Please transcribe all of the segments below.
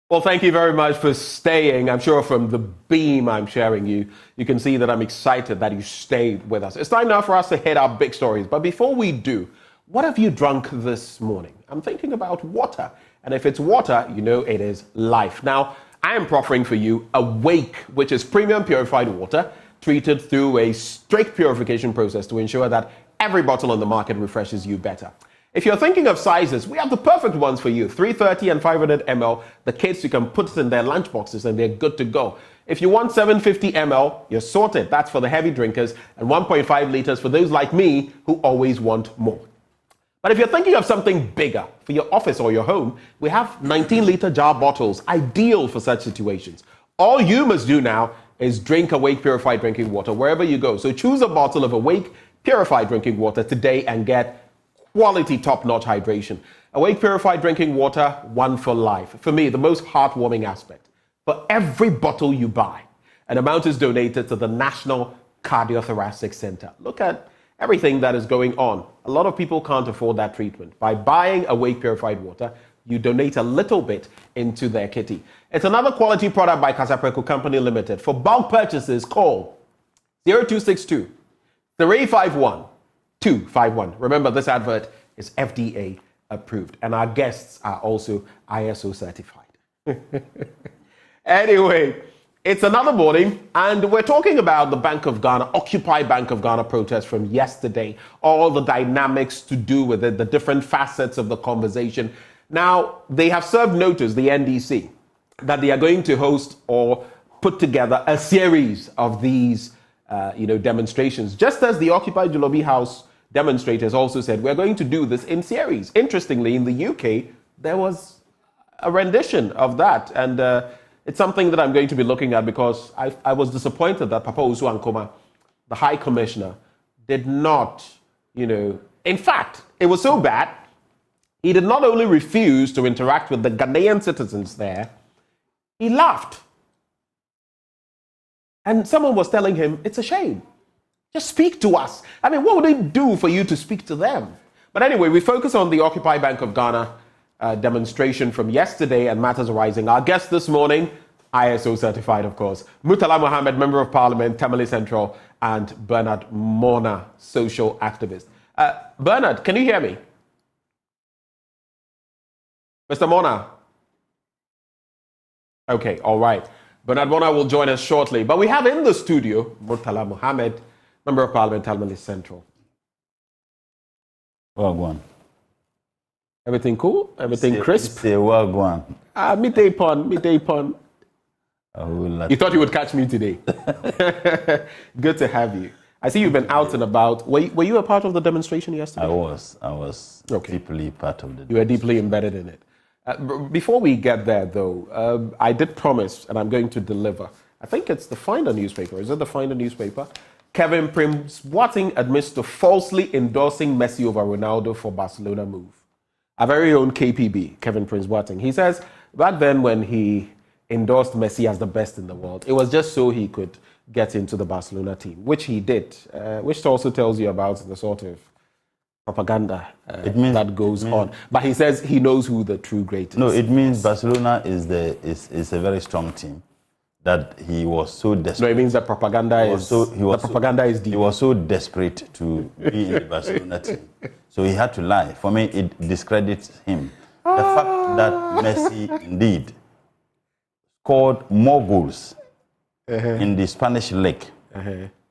Well, thank you very much for staying. I'm sure from the beam I'm sharing you can see that I'm excited that you stayed with us. It's time now for us to hit our big stories. But before we do, what have you drunk this morning? I'm thinking about water. And if it's water, you know it is life. Now, I am proffering for you Awake, which is premium purified water treated through a strict purification process to ensure that every bottle on the market refreshes you better. If you're thinking of sizes, we have the perfect ones for you. 330 and 500 ml. The kids, you can put it in their lunch boxes and they're good to go. If you want 750 ml, you're sorted. That's for the heavy drinkers. And 1.5 liters for those like me who always want more. But if you're thinking of something bigger for your office or your home, we have 19-liter jar bottles, ideal for such situations. All you must do now is drink Awake Purified Drinking Water wherever you go. So choose a bottle of Awake Purified Drinking Water today and get quality top-notch hydration. Awake Purified Drinking Water, one for life. For me, the most heartwarming aspect. For every bottle you buy, an amount is donated to the National Cardiothoracic Center. Look at everything that is going on. A lot of people can't afford that treatment. By buying Awake Purified Water, you donate a little bit into their kitty. It's another quality product by Kasapreko Company Limited. For bulk purchases, call 0262 351 251. Remember, this advert is FDA approved, and our guests are also ISO certified. Anyway, it's another morning, and we're talking about the Bank of Ghana, Occupy Bank of Ghana protest from yesterday, all the dynamics to do with it, the different facets of the conversation. Now, they have served notice, the NDC, that they are going to host or put together a series of these demonstrations, just as the Occupy Jolobi House demonstrators also said, we're going to do this in series. Interestingly, in the UK, there was a rendition of that. And it's something that I'm going to be looking at because I was disappointed that Papa Usu Ankoma, the High Commissioner, did not, in fact, it was so bad, he did not only refuse to interact with the Ghanaian citizens there, he laughed. And someone was telling him, it's a shame. Just speak to us. I mean, what would it do for you to speak to them? But anyway, we focus on the Occupy Bank of Ghana demonstration from yesterday and matters arising. Our guest this morning, ISO certified, of course, Murtala Mohammed, Member of Parliament, Tamale Central, and Bernard Mona, social activist. Bernard, can you hear me? Mr. Mona? Okay, all right. Bernard Mona will join us shortly. But we have in the studio Murtala Mohammed, Member of Parliament, Tamale Central. Wagwan. Everything cool? Everything crisp? Say Wagwan. Me day pon. You thought you would catch me today. Good to have you. I see you've been out and about. Were you a part of the demonstration yesterday? I was deeply part of it. You were deeply embedded in it. Before we get there, though, I did promise, and I'm going to deliver. I think it's the Finder newspaper. Is it the Finder newspaper? Kevin Prince Boateng admits to falsely endorsing Messi over Ronaldo for Barcelona move. Our very own KPB, Kevin Prince Boateng. He says back then when he endorsed Messi as the best in the world, it was just so he could get into the Barcelona team, which he did, which also tells you about the sort of propaganda that goes on. But he says he knows who the true great is. No, it means Barcelona is a very strong team. That he was so desperate. No, it means that propaganda is deep. He was so desperate to be in the Barcelona team. So he had to lie. For me, it discredits him. The fact that Messi indeed scored more goals in the Spanish league,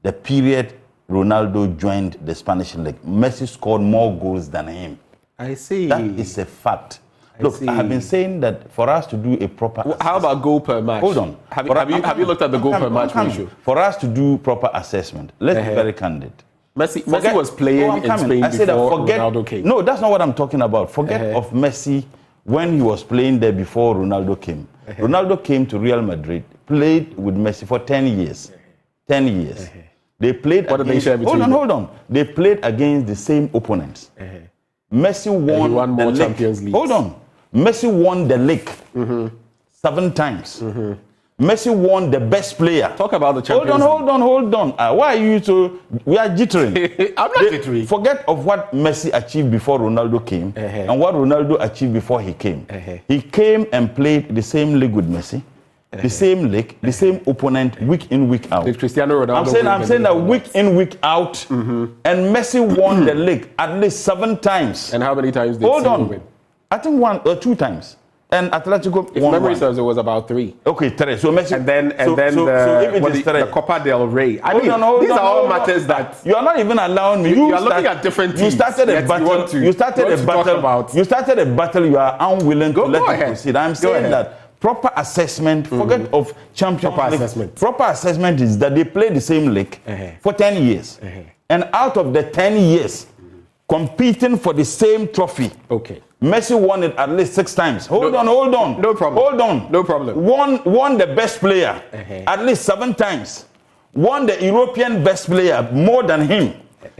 the period Ronaldo joined the Spanish league, Messi scored more goals than him. I see. That is a fact. Look, I have been saying that for us to do a proper assessment. How about goal per match? Hold on. Have you looked at the goal per match ratio? For us to do proper assessment, let's be very candid. Messi was playing in Spain before Ronaldo came. No, that's not what I'm talking about. Forget of Messi when he was playing there before Ronaldo came. Ronaldo came to Real Madrid, played with Messi for 10 years. 10 years. They played what against... did they share between Hold on. They played against the same opponents. Messi won more the Champions League. Hold on. Messi won the league 7 times. Messi won the best player. Talk about the Champions Hold on. Why are you so... We are jittering. I'm not jittering. Forget of what Messi achieved before Ronaldo came and what Ronaldo achieved before he came. He came and played the same league with Messi. The same league, the same opponent, week in, week out. Did Cristiano Ronaldo I'm saying that week in, week out, and Messi won the league at least 7 times. And how many times did Hold win? I think 1 or 2 times. And Atletico If won memory 1. serves, it was about 3. Okay, 3. So Messi. And then the Copa del Rey. These are all matters that you are not even allowing me. You are looking at different teams. You started a battle. You started a battle. You are unwilling to let it proceed. I'm saying that. Proper assessment, forget of Champions League. Proper assessment is that they play the same league for 10 years. And out of the 10 years, competing for the same trophy. Okay. Messi won it at least 6 times. Hold on. No problem. Hold on. No problem. Won the best player at least 7 times. Won the European best player more than him.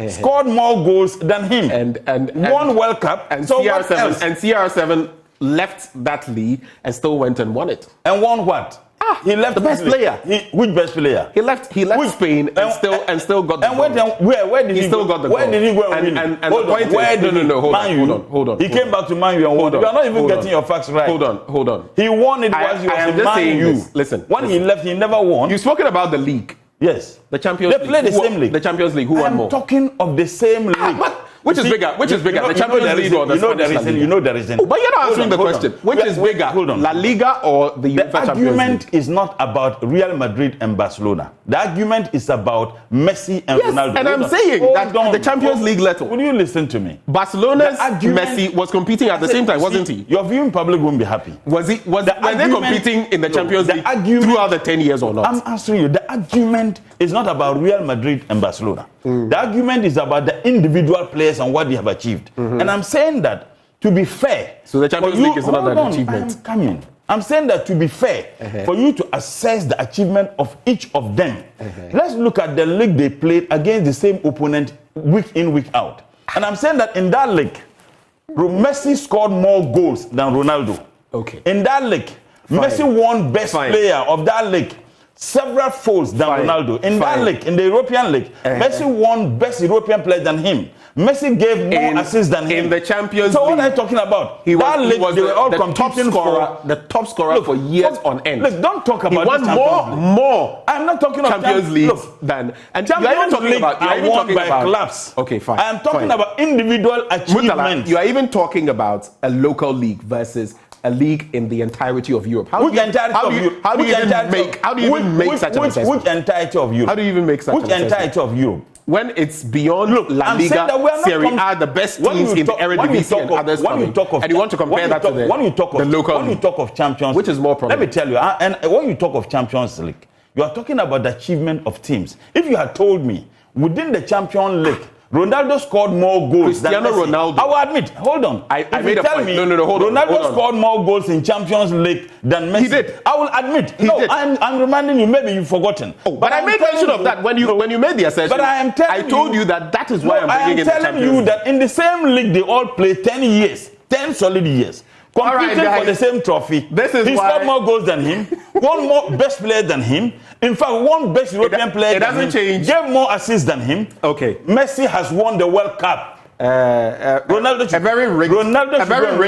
Scored more goals than him. And won World Cup. And so CR7 and CR7 left that league and still went and won it. And won what? He left the best player. Which best player? He left Spain and still got the goal. Where did he still got the goal? Where did he go and win? And the point is, hold on. He came back to Man U and won. You are not even getting your facts right. Hold on. He won it while he was in Man U. Listen. When he left, he never won. You've spoken about the league. Yes. The Champions League. They play the same league. The Champions League. Who won more? I'm talking of the same league. Which is bigger? The Champions League or the Spanish La Liga? You know the reason. But you're not answering the question. Which is bigger? Hold on. La Liga or the UEFA Champions League? The argument is not about Real Madrid and Barcelona. The argument is about Messi and Ronaldo. And I'm saying that the Champions League level. Will you listen to me? Barcelona's Messi was competing at the same time, wasn't he? Your viewing public won't be happy. Were they competing in the Champions League throughout the 10 years or not? I'm answering you. The argument is not about Real Madrid and Barcelona. The argument is about the individual players and what they have achieved. And I'm saying that, to be fair... So the Champions League is not an achievement. I'm coming. I'm saying that, to be fair, for you to assess the achievement of each of them, let's look at the league they played against the same opponent week in, week out. And I'm saying that in that league, Messi scored more goals than Ronaldo. Okay. In that league, Messi won best player of that league several folds than Ronaldo. In that league, in the European League, Messi won best European player than him. Messi gave more assists than him. In the Champions So League. what are you talking about? He was the top scorer for years on end. Look, don't talk about he won more. I'm not talking about Champions League than Champions League. I won by clubs. Okay, fine. I am talking about individual achievements. You are even talking about a local league versus a league in the entirety of Europe. How do you even make such an assessment? Which entirety of Europe? How do you even make such an assessment? Which entirety of Europe? When it's beyond La Liga, Serie A, the best teams in the Eredivisie and others coming, and you want to compare that to the local league. When you talk of Champions League, which is more problem? Let me tell you, and when you talk of Champions League, you are talking about the achievement of teams. If you had told me, within the Champions League, Ronaldo scored more goals than Messi. Ronaldo. I will admit. Hold on. I made a point. Hold on. Ronaldo scored more goals in Champions League than Messi. He did. I will admit. He did. I'm reminding you. Maybe you've forgotten. But I made mention of that when you made the assessment. But I told you that is why I'm bringing in the Champions League. I am telling you that in the same league they all play 10 years, 10 solid years. Competing for the same trophy. He scored more goals than him, one more best player than him. In fact, one best European player than him. It doesn't change. Gave more assists than him. Okay. Messi has won the World Cup. Ronaldo a very rigged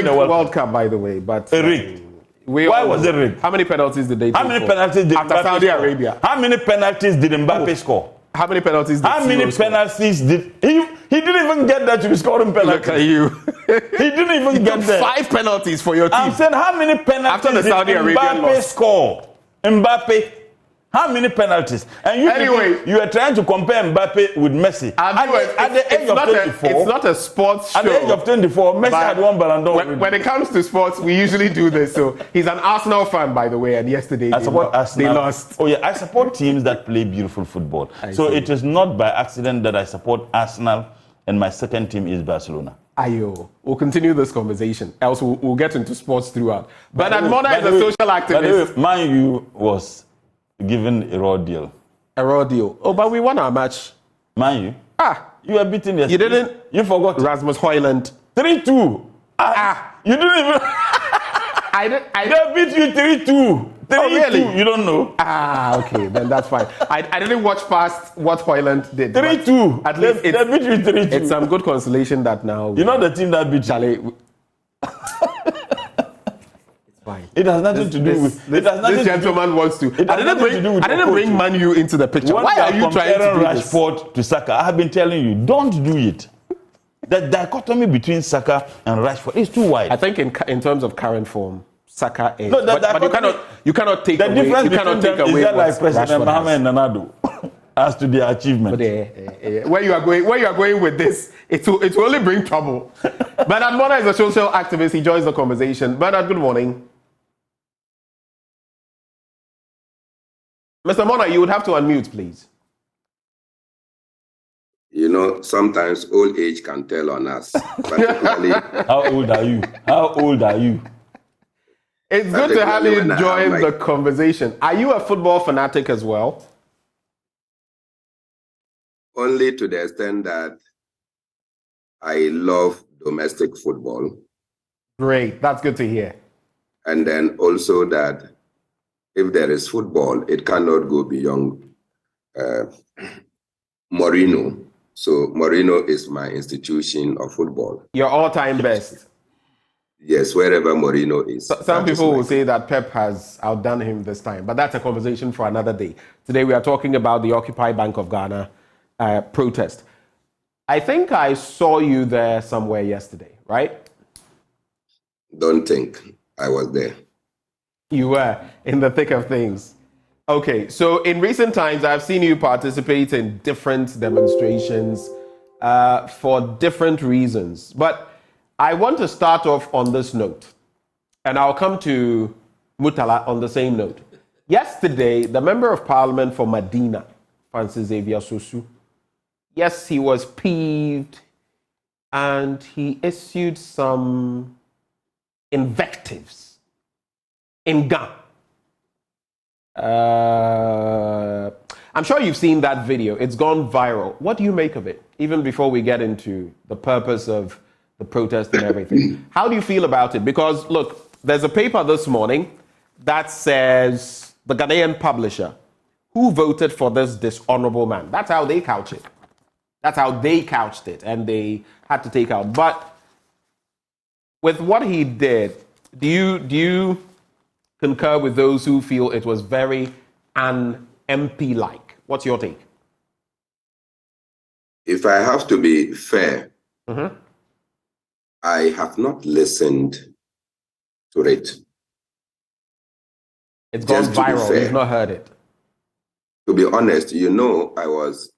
World Cup, by the way. But rigged. Why was it rigged? How many penalties did they take? How many penalties did after Saudi Arabia? How many penalties did Mbappe score? How many penalties did How many penalties did he didn't even get that to be scoring penalties. Look at you. He didn't even get that. 5 penalties for your team. I'm saying how many penalties after the Saudi did Arabia Mbappe score? Mbappe, how many penalties? And you are trying to compare Mbappe with Messi. At the age of 24, it's not a sports show. At the age of 24, Messi had won Ballon d'Or. When it comes to sports, we usually do this. So he's an Arsenal fan, by the way, and yesterday they lost. Oh yeah, I support teams that play beautiful football. So it is not by accident that I support Arsenal, and my second team is Barcelona. Ayo, we'll continue this conversation. Else we'll get into sports throughout. Bernard Mona is a social activist. Man U was given a raw deal. A raw deal. Oh, but we won our match. Man U? You were beaten yesterday. You didn't? You forgot. Rasmus Højlund. 3-2. You didn't even... I They beat you 3-2. really? 3-2, you don't know? Ah, okay, then that's fine. I didn't watch past what Hoyland did. 3-2. At least they beat you 3-2. it's some good consolation that now. You know the team that beat you. Charlie. It's fine. It has nothing to do with. It has nothing This gentleman wants to. It has nothing to do with I didn't bring Man U into the picture. When Why are you trying to do this? Rashford to Saka? I have been telling you, don't do it. The dichotomy between Saka and Rashford is too wide. I think in terms of current form, Saka is. No, but you cannot take the away. difference You cannot between take them away is that like what President Rashford Mohamed has. Nanado as to their achievement. Where you are going with this, it will only bring trouble. Bernard Mona is a social activist. He joins the conversation. Bernard, good morning. Mr. Mona, you would have to unmute, please. You know, sometimes old age can tell on us. Particularly, How old are you? How old are you? It's good to have you Particularly when I join have the conversation. Are you a football fanatic as well? only to the extent that I love domestic football. Great. That's good to hear. And then also that if there is football, it cannot go beyond Mourinho. So Mourinho is my institution of football. Your all-time best. Yes, wherever Mourinho is. Some people will say that Pep has outdone him this time, but that's a conversation for another day. Today we are talking about the Occupy Bank of Ghana protest. I think I saw you there somewhere yesterday, right? Don't think I was there. You were in the thick of things. Okay, so in recent times, I've seen you participate in different demonstrations for different reasons. But I want to start off on this note, and I'll come to Murtala on the same note. Yesterday, the Member of Parliament for Medina, Francis Xavier Sosu, yes, he was peeved and he issued some invectives in Ghana. I'm sure you've seen that video. It's gone viral. What do you make of it? Even before we get into the purpose of the protest and everything. How do you feel about it? Because look, there's a paper this morning that says the Ghanaian publisher who voted for this dishonorable man. That's how they couch it. That's how they couched it, and they had to take out. But with what he did, do you concur with those who feel it was very un-MP-like? What's your take? If I have to be fair, I have not listened to it. It's gone Just to be viral. fair. You've not heard it. To be honest, you know, I was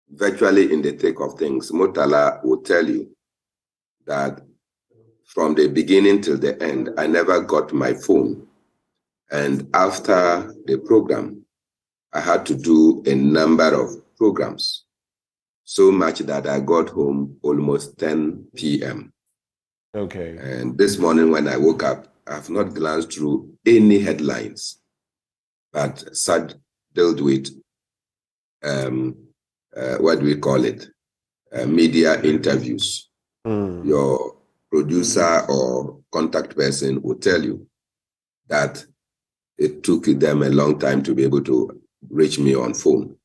virtually in the thick of things. Murtala will tell you that from the beginning till the end, I never got my phone. And after the program, I had to do a number of programs, so much that I got home almost 10 p.m. Okay. And this morning when I woke up, I have not glanced through any headlines, but dealt with, what do we call it? Media interviews. Your producer or contact person will tell you that it took them a long time to be able to reach me on phone.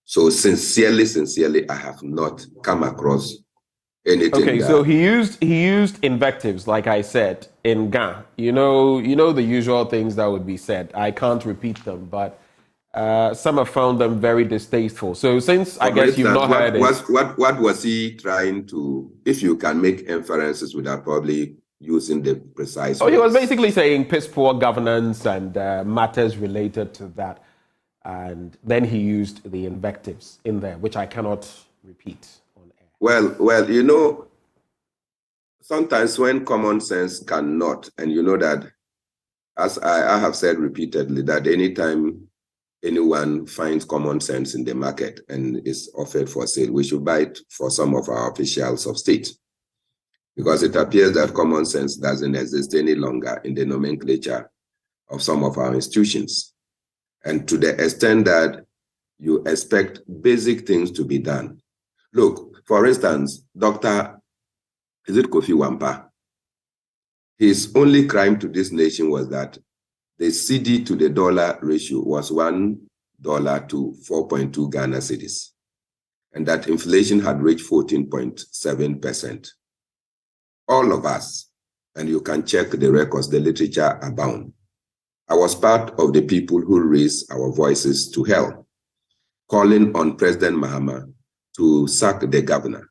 So sincerely, I have not come across anything. Okay, so he used invectives, like I said, in Ghana. You know the usual things that would be said. I can't repeat them, but some have found them very distasteful. So since I guess you've not heard it. What was he trying to, if you can make inferences without probably using the precise He was words? basically saying piss poor governance and matters related to that. And then he used the invectives in there, which I cannot repeat on air. Well, you know, sometimes when common sense cannot, and you know that, as I have said repeatedly, that anytime anyone finds common sense in the market and is offered for sale, we should buy it for some of our officials of state. Because it appears that common sense doesn't exist any longer in the nomenclature of some of our institutions. And to the extent that you expect basic things to be done. Look, for instance, Kofi Wampa? His only crime to this nation was that the cedi to the dollar ratio was $1 to 4.2 Ghana cedis, and that inflation had reached 14.7%. All of us, and you can check the records, the literature abound. I was part of the people who raised our voices to hell, calling on President Mahama to sack the governor.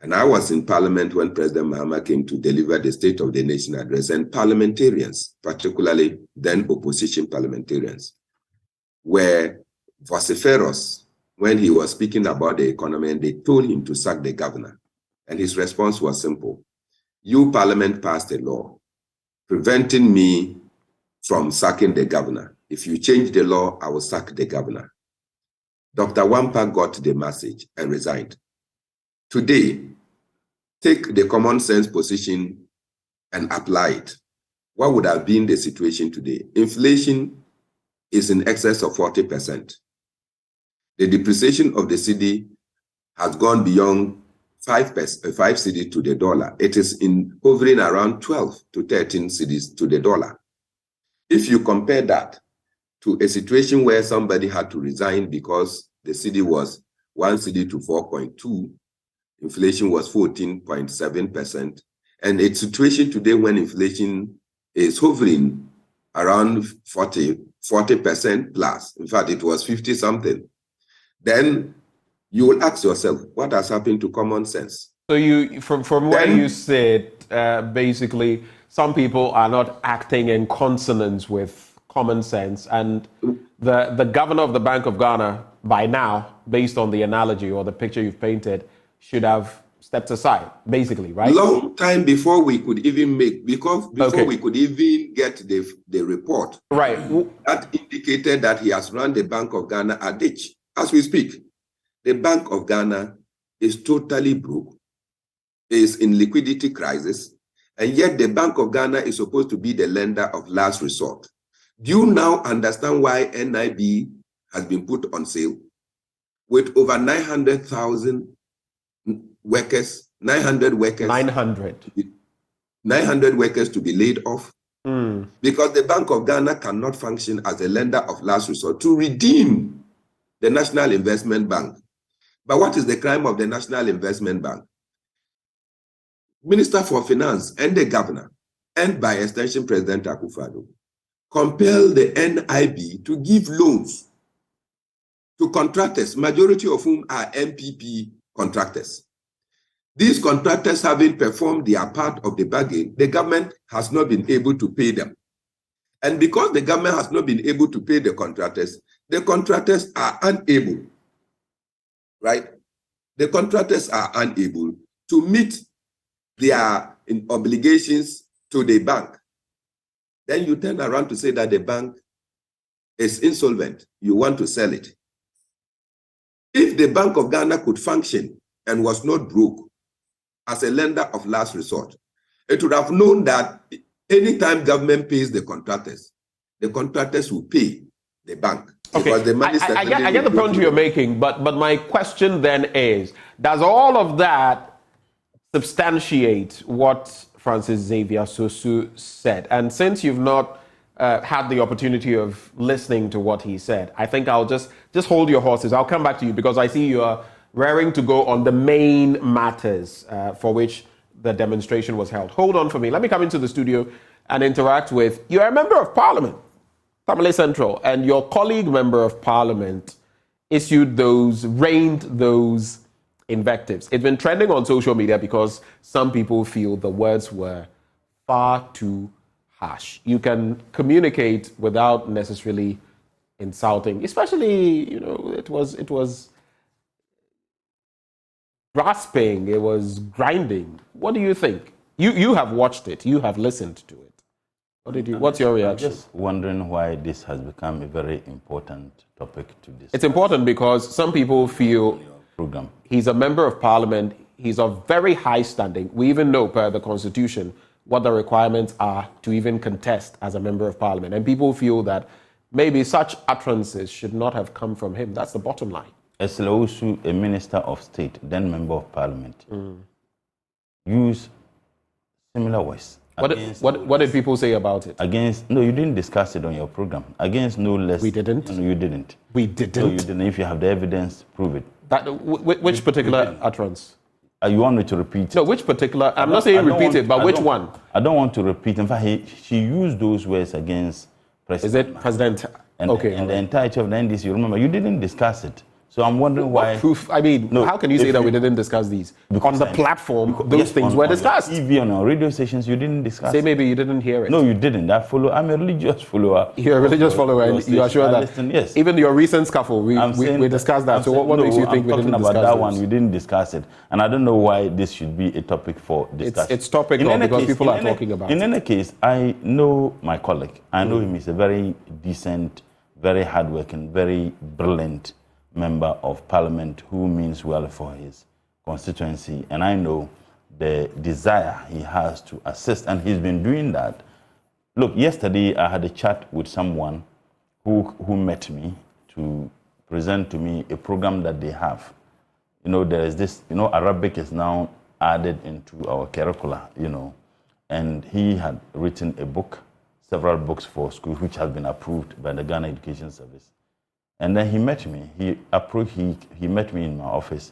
And I was in Parliament when President Mahama came to deliver the State of the Nation address, and parliamentarians, particularly then opposition parliamentarians, were vociferous when he was speaking about the economy, and they told him to sack the governor. And his response was simple. You, Parliament, passed a law preventing me from sacking the governor. If you change the law, I will sack the governor. Dr. Wampa got the message and resigned. Today, take the common sense position and apply it. What would have been the situation today? Inflation is in excess of 40%. The depreciation of the cedi has gone beyond 5 cedis to the dollar. It is hovering around 12 to 13 cedis to the dollar. If you compare that to a situation where somebody had to resign because the cedi was 1 cedi to 4.2, inflation was 14.7%, and a situation today when inflation is hovering around 40% plus, in fact, it was 50 something, then you will ask yourself, what has happened to common sense? So you, from where you sit, basically, some people are not acting in consonance with common sense, and the governor of the Bank of Ghana, by now, based on the analogy or the picture you've painted, should have stepped aside, basically, right? Long time before we could even before we could even get the report, right, that indicated that he has run the Bank of Ghana a ditch. As we speak, the Bank of Ghana is totally broke, is in liquidity crisis, and yet the Bank of Ghana is supposed to be the lender of last resort. Do you now understand why NIB has been put on sale with over 900,000 workers, 900 workers, 900 workers to be laid off? Because the Bank of Ghana cannot function as a lender of last resort to redeem the National Investment Bank. But what is the crime of the National Investment Bank? Minister for Finance and the governor, and by extension President Akufo-Addo, compel the NIB to give loans to contractors, majority of whom are MPP contractors. These contractors, having performed their part of the bargain, the government has not been able to pay them. And because the government has not been able to pay the contractors are unable, right? The contractors are unable to meet their obligations to the bank. Then you turn around to say that the bank is insolvent. You want to sell it. If the Bank of Ghana could function and was not broke as a lender of last resort, it would have known that anytime government pays the contractors will pay the bank. Okay, I get the point you're making, but my question then is, does all of that substantiate what Francis Xavier Sosu said? And since you've not had the opportunity of listening to what he said, I think I'll just hold your horses. I'll come back to you because I see you're raring to go on the main matters for which the demonstration was held. Hold on for me. Let me come into the studio and interact with, you're a member of parliament, Tamale Central, and your colleague member of parliament rained those invectives. It's been trending on social media because some people feel the words were far too harsh. You can communicate without necessarily insulting, especially, it was grasping, it was grinding. What do you think? You have watched it, you have listened to it. What's your reaction? I'm just wondering why this has become a very important topic to discuss. It's important because some people feel program. He's a member of parliament. He's of very high standing. We even know per the constitution what the requirements are to even contest as a member of parliament. And people feel that maybe such utterances should not have come from him. That's the bottom line. Eslausu, a minister of state, then member of parliament, use similar words. What did people say about it? No, you didn't discuss it on your program. Against no less. We didn't? No, you didn't. We didn't? No, you didn't. If you have the evidence, prove it. Which particular utterance? You want me to repeat? No, which particular? I'm not saying repeat it, but which one? I don't want to repeat. In fact, she used those words against President. Is it President? And the entirety of the NDC. Remember, you didn't discuss it. So I'm wondering why. What proof? I mean, how can you say that we didn't discuss these? On the platform, those things were discussed. On TV, on our radio stations, you didn't discuss Say maybe you didn't hear it. No, you didn't. I'm a religious follower. You're a religious follower, and you are sure that yes. Even your recent scuffle, we discussed that. So what makes you think we didn't discuss about that those? one? We didn't discuss it. And I don't know why this should be a topic for discussion. It's topical because people are talking about it. In any case, I know my colleague. I know him. He's a very decent, very hardworking, very brilliant member of parliament who means well for his constituency. And I know the desire he has to assist, and he's been doing that. Look, yesterday I had a chat with someone who met me to present to me a program that they have. There is this, Arabic is now added into our curricula, and he had written a book, several books for schools, which have been approved by the Ghana Education Service. And then he met me. He met me in my office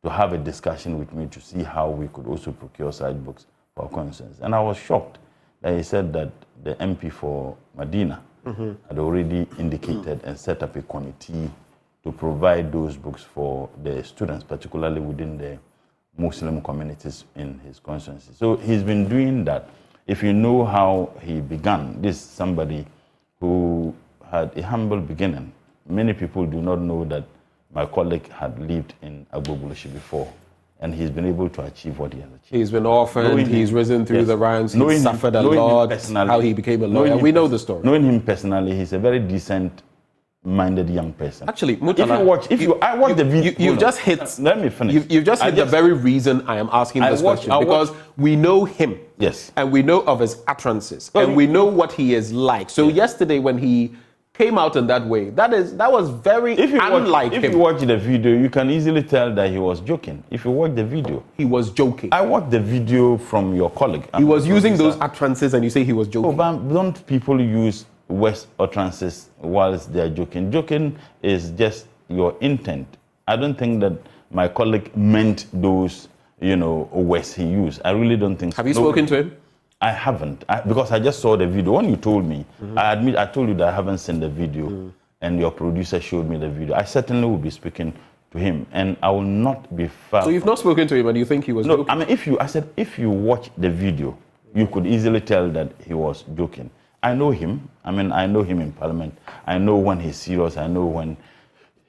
to have a discussion with me to see how we could also procure such books for our constituents. And I was shocked that he said that the MP for Medina had already indicated and set up a committee to provide those books for the students, particularly within the Muslim communities in his constituency. So he's been doing that. If you know how he began, this is somebody who had a humble beginning. Many people do not know that my colleague had lived in Agbogboleshi before, and he's been able to achieve what he has achieved. He's been orphaned, he's risen through the ranks, he's suffered a lot, how he became a lawyer. We know the story. Knowing him personally, he's a very decent-minded young person. Actually, Murtala, I watch the video. You just hit. Let me finish. You just hit the very reason I am asking this question, because we know him. Yes. And we know of his utterances, and we know what he is like. So yesterday when he came out in that way, that was very unlike him. If you watch the video, you can easily tell that he was joking. If you watch the video, he was joking. I watched the video from your colleague. He was using those utterances, and you say he was joking. Oh, but don't people use words utterances whilst they are joking? Joking is just your intent. I don't think that my colleague meant those, words he used. I really don't think so. Have you spoken to him? I haven't, because I just saw the video. When you told me, I told you that I haven't seen the video, and your producer showed me the video. I certainly will be speaking to him, and I will not be far. So you've not spoken to him, and you think he was joking? No, I mean, if you watch the video, you could easily tell that he was joking. I know him. I mean, I know him in Parliament. I know when he's serious. I know when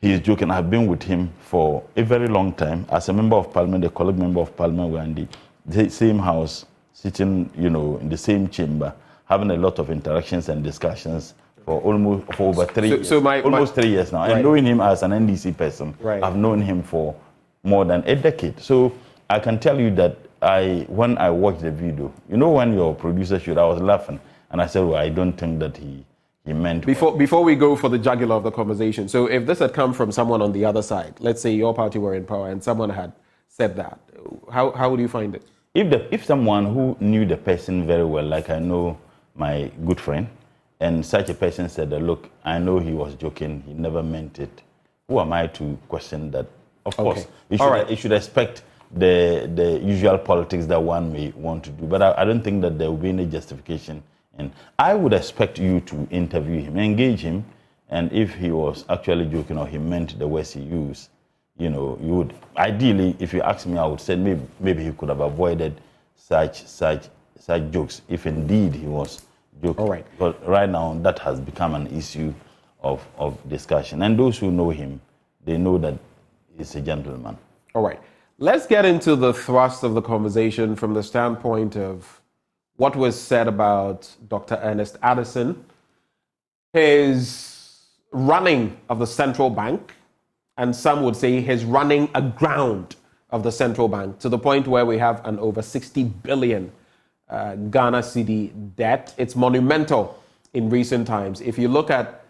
he's joking. I've been with him for a very long time. As a member of Parliament, a colleague member of Parliament, we're in the same house, sitting, in the same chamber, having a lot of interactions and discussions for over 3 years. Almost 3 years now. And knowing him as an NDC person, I've known him for more than a decade. So I can tell you that when I watched the video, when your producer showed, I was laughing. And I said, well, I don't think that he meant... Before we go for the jugular of the conversation, so if this had come from someone on the other side, let's say your party were in power and someone had said that, how would you find it? If someone who knew the person very well, like I know my good friend, and such a person said, look, I know he was joking, he never meant it, who am I to question that? Of course, you should expect the usual politics that one may want to do, but I don't think that there will be any justification. And I would expect you to interview him, engage him, and if he was actually joking or he meant the words he used, you would ideally, if you ask me, I would say maybe he could have avoided such jokes if indeed he was joking. All right. But right now that has become an issue of discussion, and those who know him, they know that he's a gentleman. All right. Let's get into the thrust of the conversation from the standpoint of what was said about Dr. Ernest Addison, his running of the central bank, and some would say his running aground of the central bank, to the point where we have an over 60 billion Ghana cedi debt. It's monumental in recent times. If you look at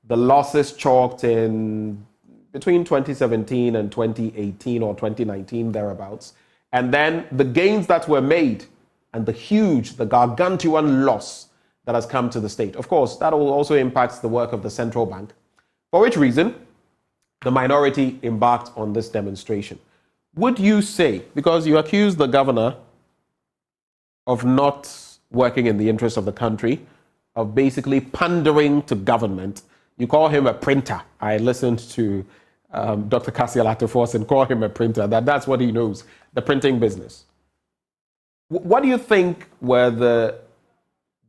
the losses chalked in between 2017 and 2018 or 2019, thereabouts, and then the gains that were made and the gargantuan loss that has come to the state. Of course, that also impacts the work of the central bank, for which reason the minority embarked on this demonstration. Would you say, because you accuse the governor of not working in the interest of the country, of basically pandering to government, you call him a printer. I listened to Dr. Cassiel Atuforsen call him a printer, that's what he knows, the printing business. What do you think were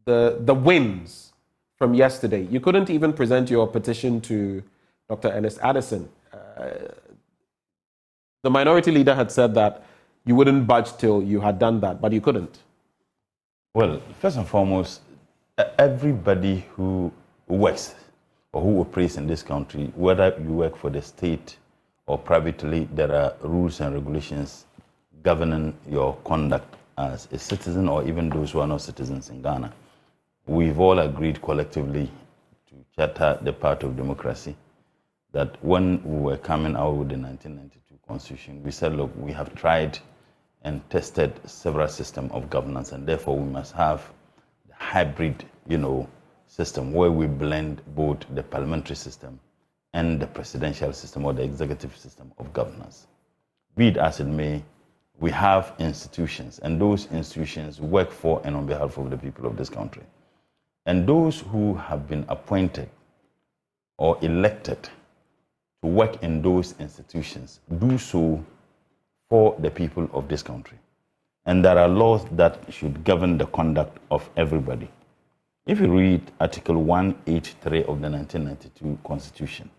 the wins from yesterday? You couldn't even present your petition to Dr. Ernest Addison. The minority leader had said that you wouldn't budge till you had done that, but you couldn't. Well, first and foremost, everybody who works or who operates in this country, whether you work for the state or privately, there are rules and regulations governing your conduct as a citizen or even those who are not citizens in Ghana. We've all agreed collectively to charter the path of democracy, that when we were coming out with the 1992 Constitution, we said, look, we have tried and tested several systems of governance, and therefore we must have the hybrid, system where we blend both the parliamentary system and the presidential system or the executive system of governance. Be it as it may, we have institutions, and those institutions work for and on behalf of the people of this country. And those who have been appointed or elected to work in those institutions do so for the people of this country. And there are laws that should govern the conduct of everybody. If you read Article 183 of the 1992 Constitution,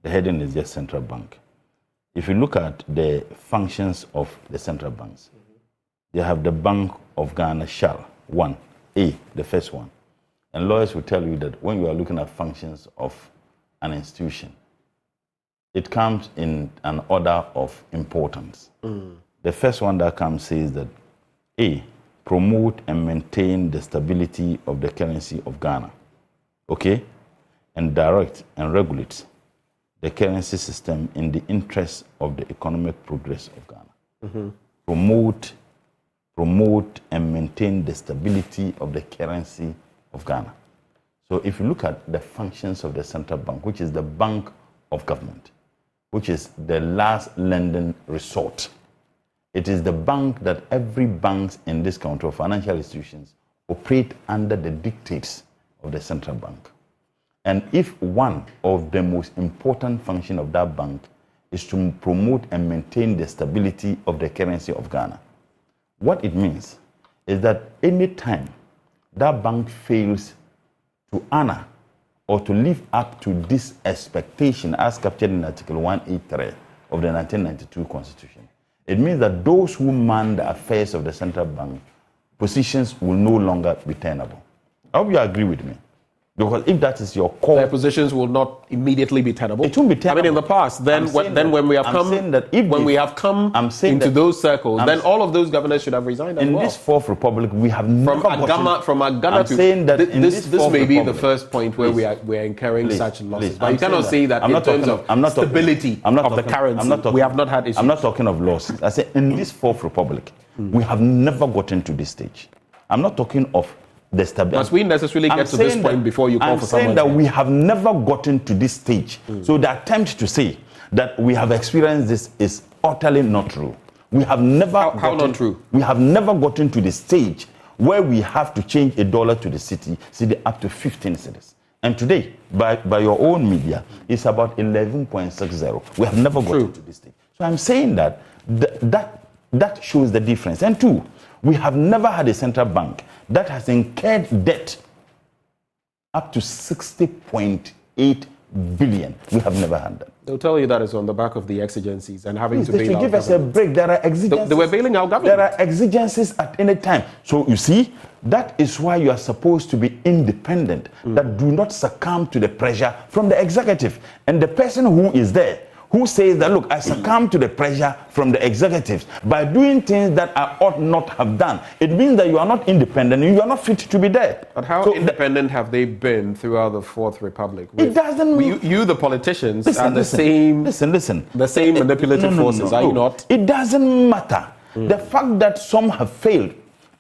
the heading is just Central Bank. If you look at the functions of the central banks, they have the Bank of Ghana shall, 1A, the first one. And lawyers will tell you that when you are looking at functions of an institution, it comes in an order of importance. The first one that comes says that A, promote and maintain the stability of the currency of Ghana, okay? And direct and regulate the currency system in the interest of the economic progress of Ghana. Promote and maintain the stability of the currency of Ghana. So if you look at the functions of the central bank, which is the bank of government, which is the last lending resort, it is the bank that every bank in this country or financial institutions operate under the dictates of the central bank. And if one of the most important functions of that bank is to promote and maintain the stability of the currency of Ghana, what it means is that any time that bank fails to honor or to live up to this expectation as captured in Article 183 of the 1992 Constitution, it means that those who man the affairs of the central bank positions will no longer be tenable. I hope you agree with me. Because if that is your core... Their positions will not immediately be tenable. It won't be tenable. I mean, in the past, when we have come into those circles, then all of those governors should have resigned as well. In this Fourth Republic, we have never gotten... From Agama to... saying that this may be the first point where we are incurring such losses. But you cannot say that in terms of stability of the currency, we have not had issues. I'm not talking of losses. I say in this Fourth Republic, we have never gotten to this stage. I'm not talking of the stability. Must we necessarily get to this point before you call for someone? I'm saying that we have never gotten to this stage. So the attempt to say that we have experienced this is utterly not true. We have never How not true? We have never gotten to the stage where we have to change $1 to the city up to 15 cities. And today, by your own media, it's about 11.60. We have never gotten to this stage. So I'm saying that that shows the difference. And two, we have never had a central bank that has incurred debt up to 60.8 billion. We have never had that. They'll tell you that is on the back of the exigencies and having to bail out. They should give us a break. There are exigencies. They were bailing out government. There are exigencies at any time. So you see, that is why you are supposed to be independent, that do not succumb to the pressure from the executive. And the person who is there, who says that, look, I succumb to the pressure from the executives by doing things that I ought not have done. It means that you are not independent and you are not fit to be there. But how independent have they been throughout the Fourth Republic? It doesn't mean... You, the politicians, are the same manipulative forces, are you not? It doesn't matter. The fact that some have failed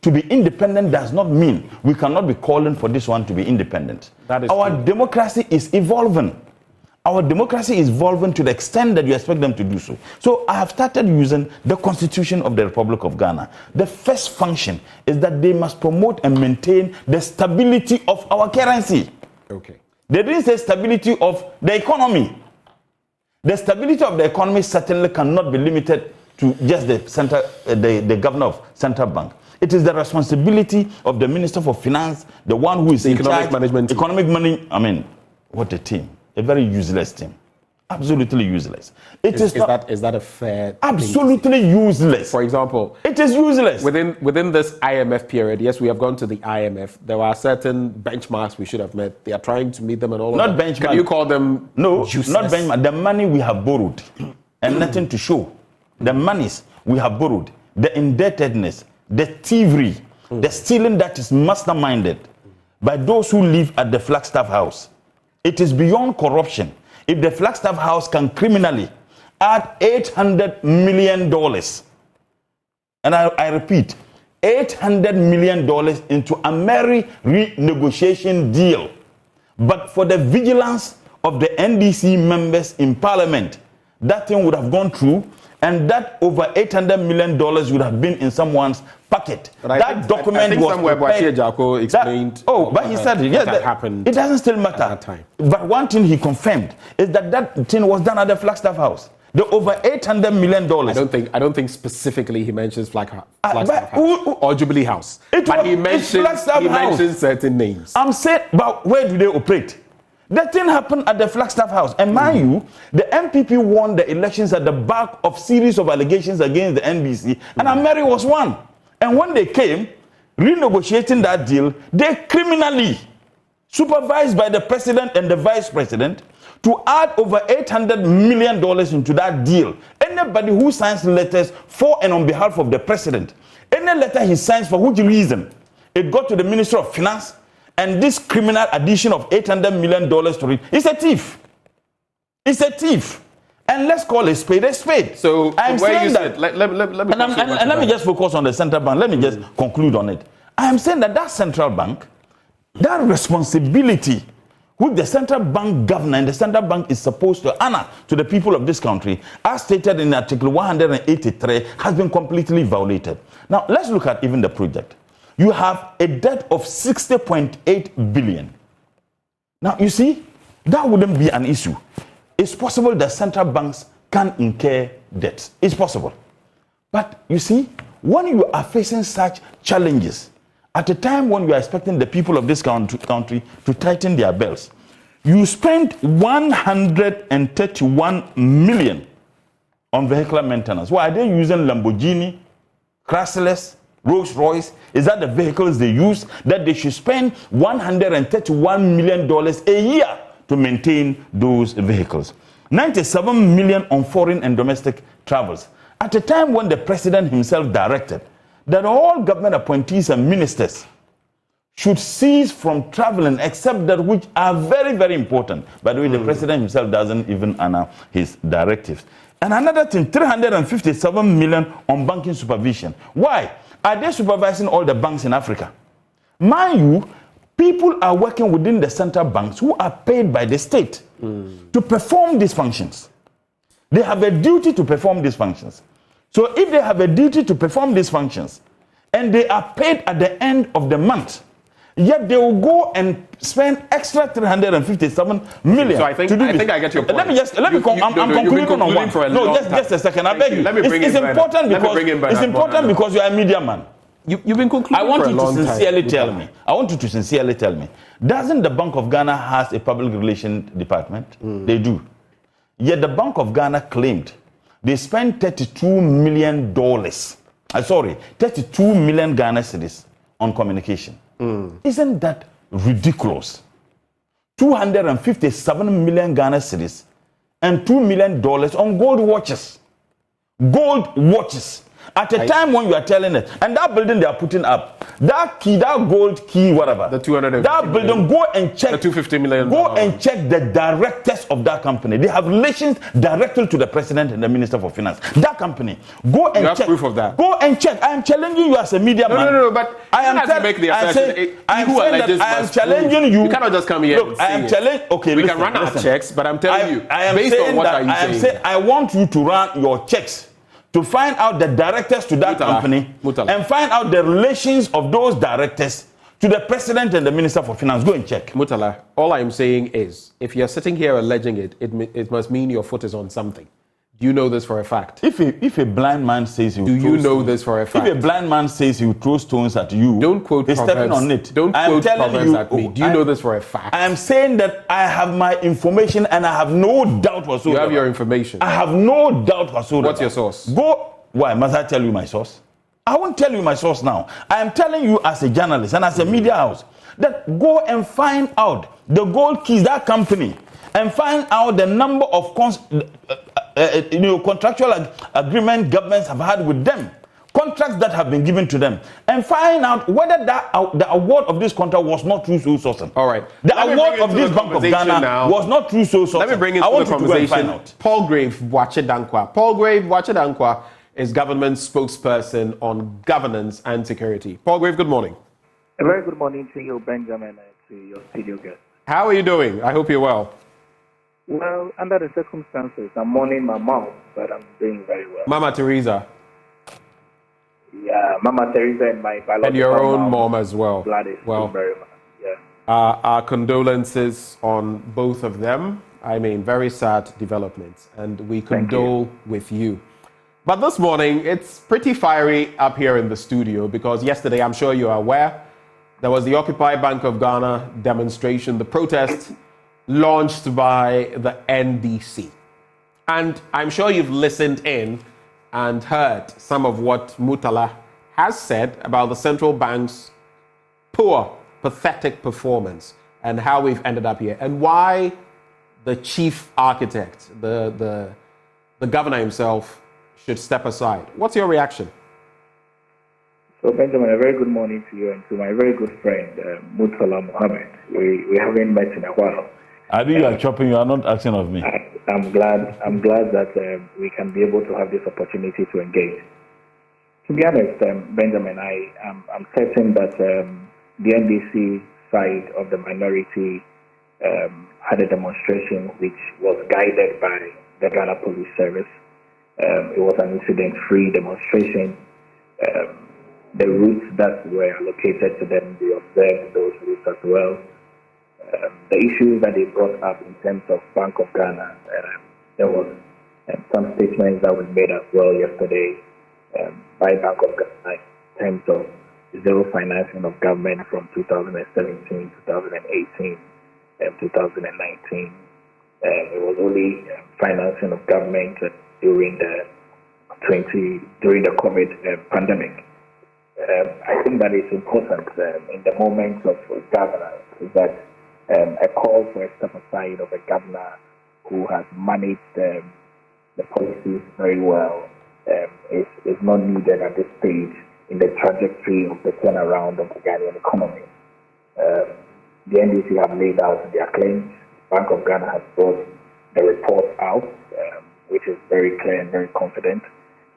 to be independent does not mean we cannot be calling for this one to be independent. That is Our true. democracy is evolving. Our democracy is evolving to the extent that you expect them to do so. So I have started using the Constitution of the Republic of Ghana. The first function is that they must promote and maintain the stability of our currency. Okay. They didn't say stability of the economy. The stability of the economy certainly cannot be limited to just the governor of central bank. It is the responsibility of the Minister for Finance, the one who is in economic charge. management team. Economic money. I mean, what a team! A very useless team. Absolutely useless. Is that a fair? Absolutely useless. For example, it is useless. Within this IMF period, yes, we have gone to the IMF. There are certain benchmarks we should have met. They are trying to meet them and all Not of that. benchmark. Can you call them No, useless? not benchmark. The money we have borrowed and nothing to show. The monies we have borrowed, the indebtedness, the thievery, the stealing that is masterminded by those who live at the Flagstaff House. It is beyond corruption. If the Flagstaff House can criminally add $800 million, and I repeat, $800 million into a merry renegotiation deal, but for the vigilance of the NDC members in Parliament, that thing would have gone through, and that over $800 million would have been in someone's pocket. But I that think, document I think was somewhere prepared. Boakye Jako explained. But he said it. Yes, that happened. It doesn't still matter. at that time. But one thing he confirmed is that thing was done at the Flagstaff House. The over $800 million. I don't think specifically he mentions Flagstaff but House or Jubilee House. It But was- he it's mentions Flagstaff House. certain names. I'm saying, but where do they operate? The thing happened at the Flagstaff House. And mind you, the MPP won the elections at the back of series of allegations against the NDC, and Ameri was one. And when they came, renegotiating that deal, they criminally, supervised by the president and the vice president, to add over $800 million into that deal. Anybody who signs letters for and on behalf of the president, any letter he signs for which reason, it got to the Minister of Finance, and this criminal addition of $800 million to it is a thief. It's a thief. And let's call a spade a spade. So I'm where saying you that, sit, let let me just focus on the central bank. Let me just conclude on it. I am saying that central bank, that responsibility which the central bank governor and the central bank is supposed to honor to the people of this country, as stated in Article 183, has been completely violated. Now, let's look at even the project. You have a debt of 60.8 billion. Now, you see, that wouldn't be an issue. It's possible that central banks can incur debts. It's possible. But you see, when you are facing such challenges, at a time when you are expecting the people of this country to tighten their belts, you spend 131 million on vehicular maintenance. Why are they using Lamborghini, Chrysler, Rolls-Royce? Is that the vehicles they use? That they should spend $131 million a year to maintain those vehicles. 97 million on foreign and domestic travels. At a time when the president himself directed that all government appointees and ministers should cease from traveling except that which are very, very important. By the way, the president himself doesn't even honor his directives. And another thing, 357 million on banking supervision. Why? Are they supervising all the banks in Africa? Mind you, people are working within the central banks who are paid by the state to perform these functions. They have a duty to perform these functions. So if they have a duty to perform these functions and they are paid at the end of the month, yet they will go and spend extra 357 million. So I think I get your point. I'm concluding on one. No, just a second. I beg you. It's important because you are a media man. You've been concluding I want for a you to long time. sincerely tell me. I want you to sincerely tell me. Doesn't the Bank of Ghana has a public relations department? They do. Yet the Bank of Ghana claimed they spent $32 million. 32 million Ghana cedis on communication. Isn't that ridiculous? 257 million Ghana cedis and $2 million on gold watches. Gold watches. At a time when you are telling it, and that building they are putting up, that key, that gold key, whatever, the 250 that building, go and check. The 250 million. Go and check the directors of that company. They have relations directly to the president and the minister for finance. That company, go and you have check. Proof of that. Go and check. I am challenging you as a media man. No, but I am to make the assertion. I am challenging you. You cannot just come here. Look, I am challenging. Okay, we can run our checks, but I'm telling you, I am based saying on what that, are you I am saying? I want you to run your checks to find out the directors to that company and find out the relations of those directors to the president and the minister for finance. Go and check. Murtala, all I'm saying is, if you're sitting here alleging it must mean your foot is on something. Do you know this for a fact? If a blind man says he will do you know this for a fact? If a blind man says he will throw stones at you, don't quote he's Proverbs. stepping on it. Don't quote Proverbs at me. Do you know this for a fact? I am saying that I have my information and I have no doubt whatsoever. You have your information. I have no doubt whatsoever. What's your source? Why must I tell you my source? I won't tell you my source now. I am telling you as a journalist and as a media house that go and find out the gold keys, that company, and find out the number of contractual agreement governments have had with them, contracts that have been given to them, and find out whether the award of this contract was not through sole sourcing. All right. The award of this Bank of Ghana was not through sole sourcing. Let me bring into the conversation Paul Grave Wachedankwa. Paul Grave Wachedankwa is government spokesperson on governance and security. Paul Grave, good morning. A very good morning to you, Benjamin, and to your studio guest. How are you doing? I hope you're well. Well, under the circumstances, I'm mourning my mom, but I'm doing very well. Mama Teresa. Yeah, Mama Teresa and my biological and your own mom as well. Gladys, very much. Yeah. Our condolences on both of them. I mean, very sad developments, and we condole with you. But this morning, it's pretty fiery up here in the studio because yesterday, I'm sure you are aware, there was the Occupy Bank of Ghana demonstration, the protest launched by the NDC. And I'm sure you've listened in and heard some of what Murtala has said about the central bank's poor, pathetic performance and how we've ended up here and why the chief architect, the governor himself, should step aside. What's your reaction? So, Benjamin, a very good morning to you and to my very good friend, Murtala Mohammed. We haven't met in a while. I think you are chopping, you are not asking of me. I'm glad that we can be able to have this opportunity to engage. To be honest, Benjamin, I'm certain that the NDC side of the minority had a demonstration which was guided by the Ghana Police Service. It was an incident-free demonstration. The routes that were allocated to them, they observed those routes as well. The issues that they brought up in terms of Bank of Ghana, there was some statements that were made as well yesterday by Bank of Ghana in terms of zero financing of government from 2017, 2018, and 2019. It was only financing of government during the COVID pandemic. I think that it's important in the moments of governance that a call for a step aside of a governor who has managed the policies very well is not needed at this stage in the trajectory of the turnaround of the Ghanaian economy. The NDC have laid out their claims. Bank of Ghana has brought the report out, which is very clear and very confident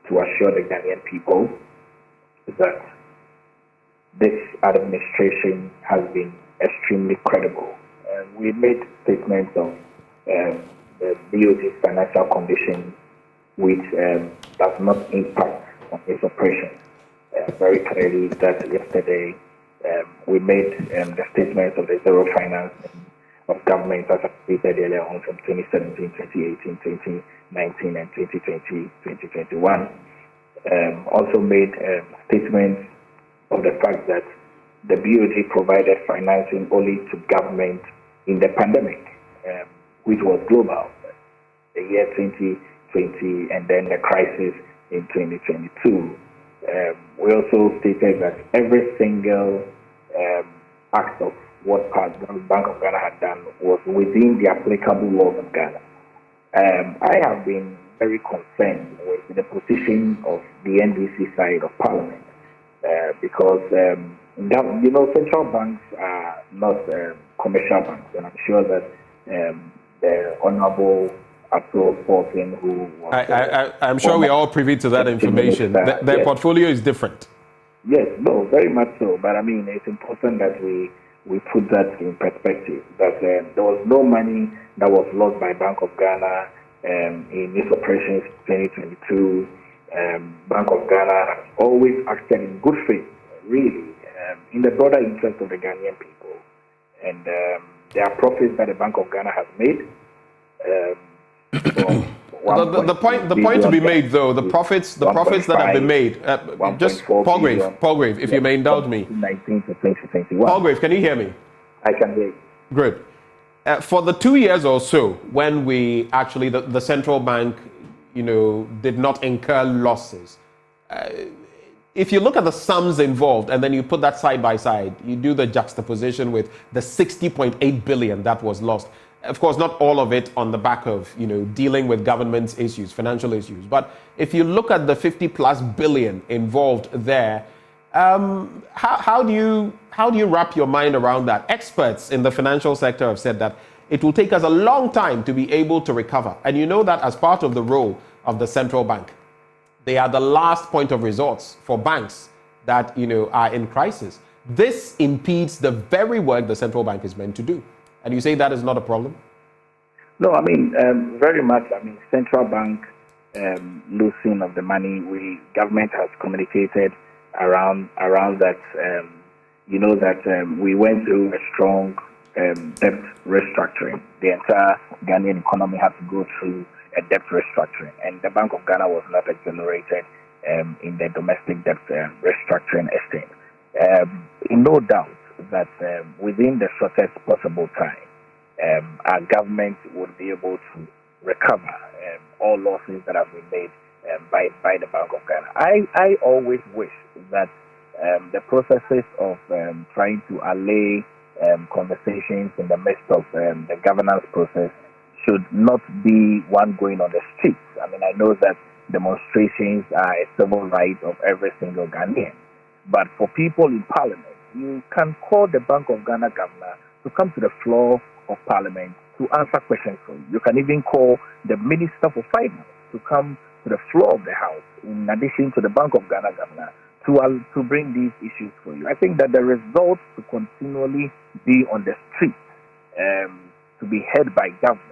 to assure the Ghanaian people that this administration has been extremely credible. We made statements of the BOG's financial condition, which does not impact on its operations. Very clearly that yesterday we made the statements of the zero financing of government as I stated earlier on from 2017, 2018, 2019, and 2020, 2021. Also made statements of the fact that the BOG provided financing only to government in the pandemic, which was global, the year 2020 and then the crisis in 2022. We also stated that every single act of what Bank of Ghana had done was within the applicable laws of Ghana. I have been very concerned with the position of the NDC side of Parliament because central banks are not commercial banks, and I'm sure that the Honourable Abdul Fortin, who was, I'm sure we're all privy to that information. Their yes. portfolio is different. Yes, no, very much so. But I mean, it's important that we put that in perspective. That there was no money that was lost by Bank of Ghana in its operations 2022. Bank of Ghana has always acted in good faith, really, in the broader interest of the Ghanaian people. And there are profits that the Bank of Ghana has made. The point to be made, though, the profits that have been made. Just Palgrave, if you may indulge me. 2019 to 2021. Palgrave, can you hear me? I can hear you. Good. For the 2 years or so, when we actually the central bank, did not incur losses. If you look at the sums involved and then you put that side by side, you do the juxtaposition with the 60.8 billion that was lost. Of course, not all of it on the back of, dealing with government's issues, financial issues. But if you look at the 50 plus billion involved there, how do you wrap your mind around that? Experts in the financial sector have said that it will take us a long time to be able to recover. And you know that as part of the role of the central bank, they are the last point of resorts for banks that, are in crisis. This impedes the very work the central bank is meant to do. And you say that is not a problem? No, I mean, very much. I mean, central bank losing of the money, government has communicated around that. We went through a strong debt restructuring. The entire Ghanaian economy had to go through a debt restructuring, and the Bank of Ghana was not exonerated in the domestic debt restructuring estate. No doubt that within the shortest possible time, our government would be able to recover all losses that have been made by the Bank of Ghana. I always wish that the processes of trying to allay conversations in the midst of the governance process should not be one going on the streets. I mean, I know that demonstrations are a civil right of every single Ghanaian, but for people in Parliament, you can call the Bank of Ghana governor to come to the floor of Parliament to answer questions for you. You can even call the Minister for Finance to come to the floor of the House, in addition to the Bank of Ghana governor, to bring these issues for you. I think that the result to continually be on the street, to be heard by government,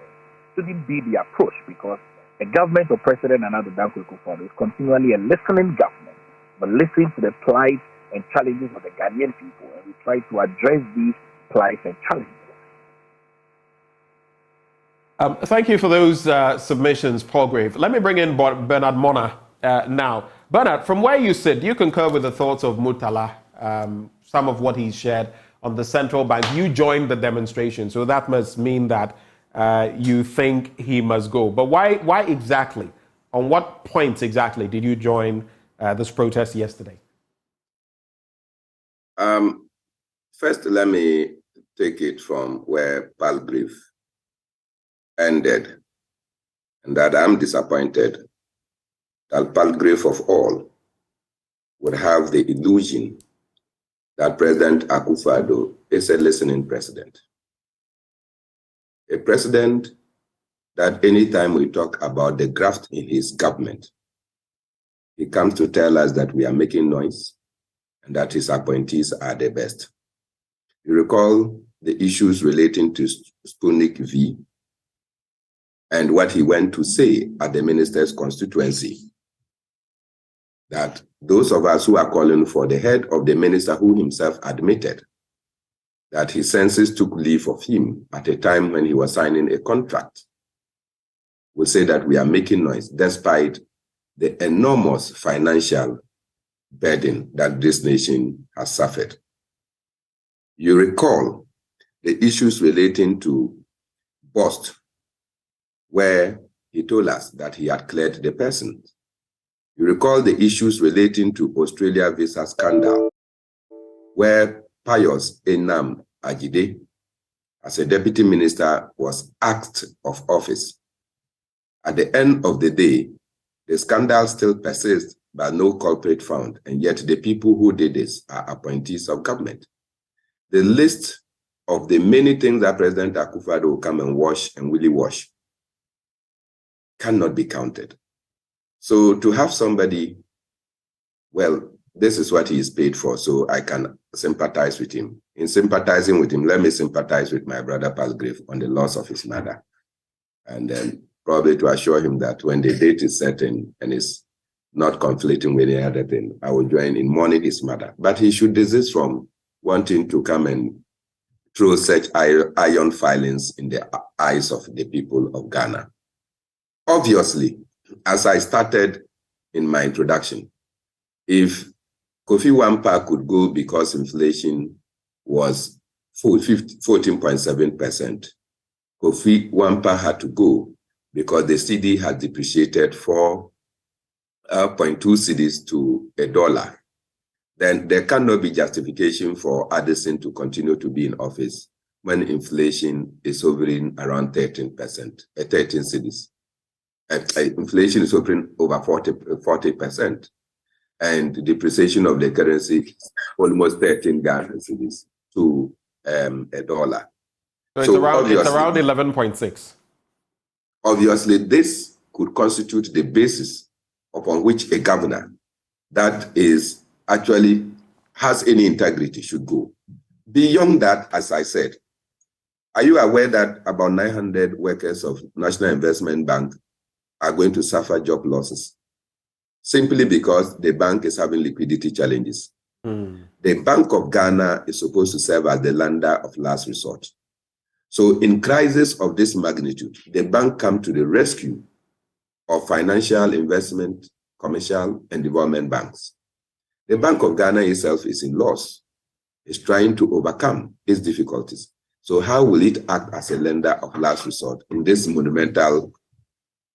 shouldn't be the approach, because a government of President Nana Addo Dankwa Akufo-Addo is continually a listening government, but listening to the plight and challenges of the Ghanaian people, and we try to address these plights and challenges. Thank you for those submissions, Palgrave. Let me bring in Bernard Mona now. Bernard, from where you sit, do you concur with the thoughts of Murtala, some of what he shared on the central bank? You joined the demonstration, so that must mean that you think he must go. But why exactly? On what points exactly did you join this protest yesterday? First, let me take it from where Palgrave ended, and that I'm disappointed that Palgrave of all would have the illusion that President Akufo-Addo is a listening president. A president that anytime we talk about the graft in his government, he comes to tell us that we are making noise and that his appointees are the best. You recall the issues relating to Sputnik V and what he went to say at the minister's constituency, that those of us who are calling for the head of the minister, who himself admitted that his senses took leave of him at a time when he was signing a contract, will say that we are making noise despite the enormous financial burden that this nation has suffered. You recall the issues relating to Bost, where he told us that he had cleared the person. You recall the issues relating to Australia visa scandal, where Pius Enam Ajide, as a deputy minister, was axed of office At the end of the day, the scandal still persists, but no culprit found. And yet the people who did this are appointees of government. The list of the many things that President Akufo-Addo will come and wash and really wash cannot be counted. So to have somebody, well, this is what he is paid for, so I can sympathize with him. In sympathizing with him, let me sympathize with my brother Palgrave on the loss of his mother. And then probably to assure him that when the date is certain and is not conflicting with any other thing, I will join in mourning his mother. But he should desist from wanting to come and throw such iron filings in the eyes of the people of Ghana. Obviously, as I started in my introduction, if Kofi Wampa could go because inflation was 14.7%, Kofi Wampa had to go because the cedi had depreciated 4.2 cedis to $1. Then there cannot be justification for Addison to continue to be in office when inflation is hovering around 13%, 13 cedis. Inflation is hovering over 40%. And the depreciation of the currency almost 13 Ghana cedis to $1. So it's around 11.6. Obviously, this could constitute the basis upon which a governor that is actually has any integrity should go. Beyond that, as I said, are you aware that about 900 workers of National Investment Bank are going to suffer job losses simply because the bank is having liquidity challenges? The Bank of Ghana is supposed to serve as the lender of last resort. So in crisis of this magnitude, the bank comes to the rescue of financial, investment, commercial, and development banks. The Bank of Ghana itself is in loss. It's trying to overcome its difficulties. So how will it act as a lender of last resort in this monumental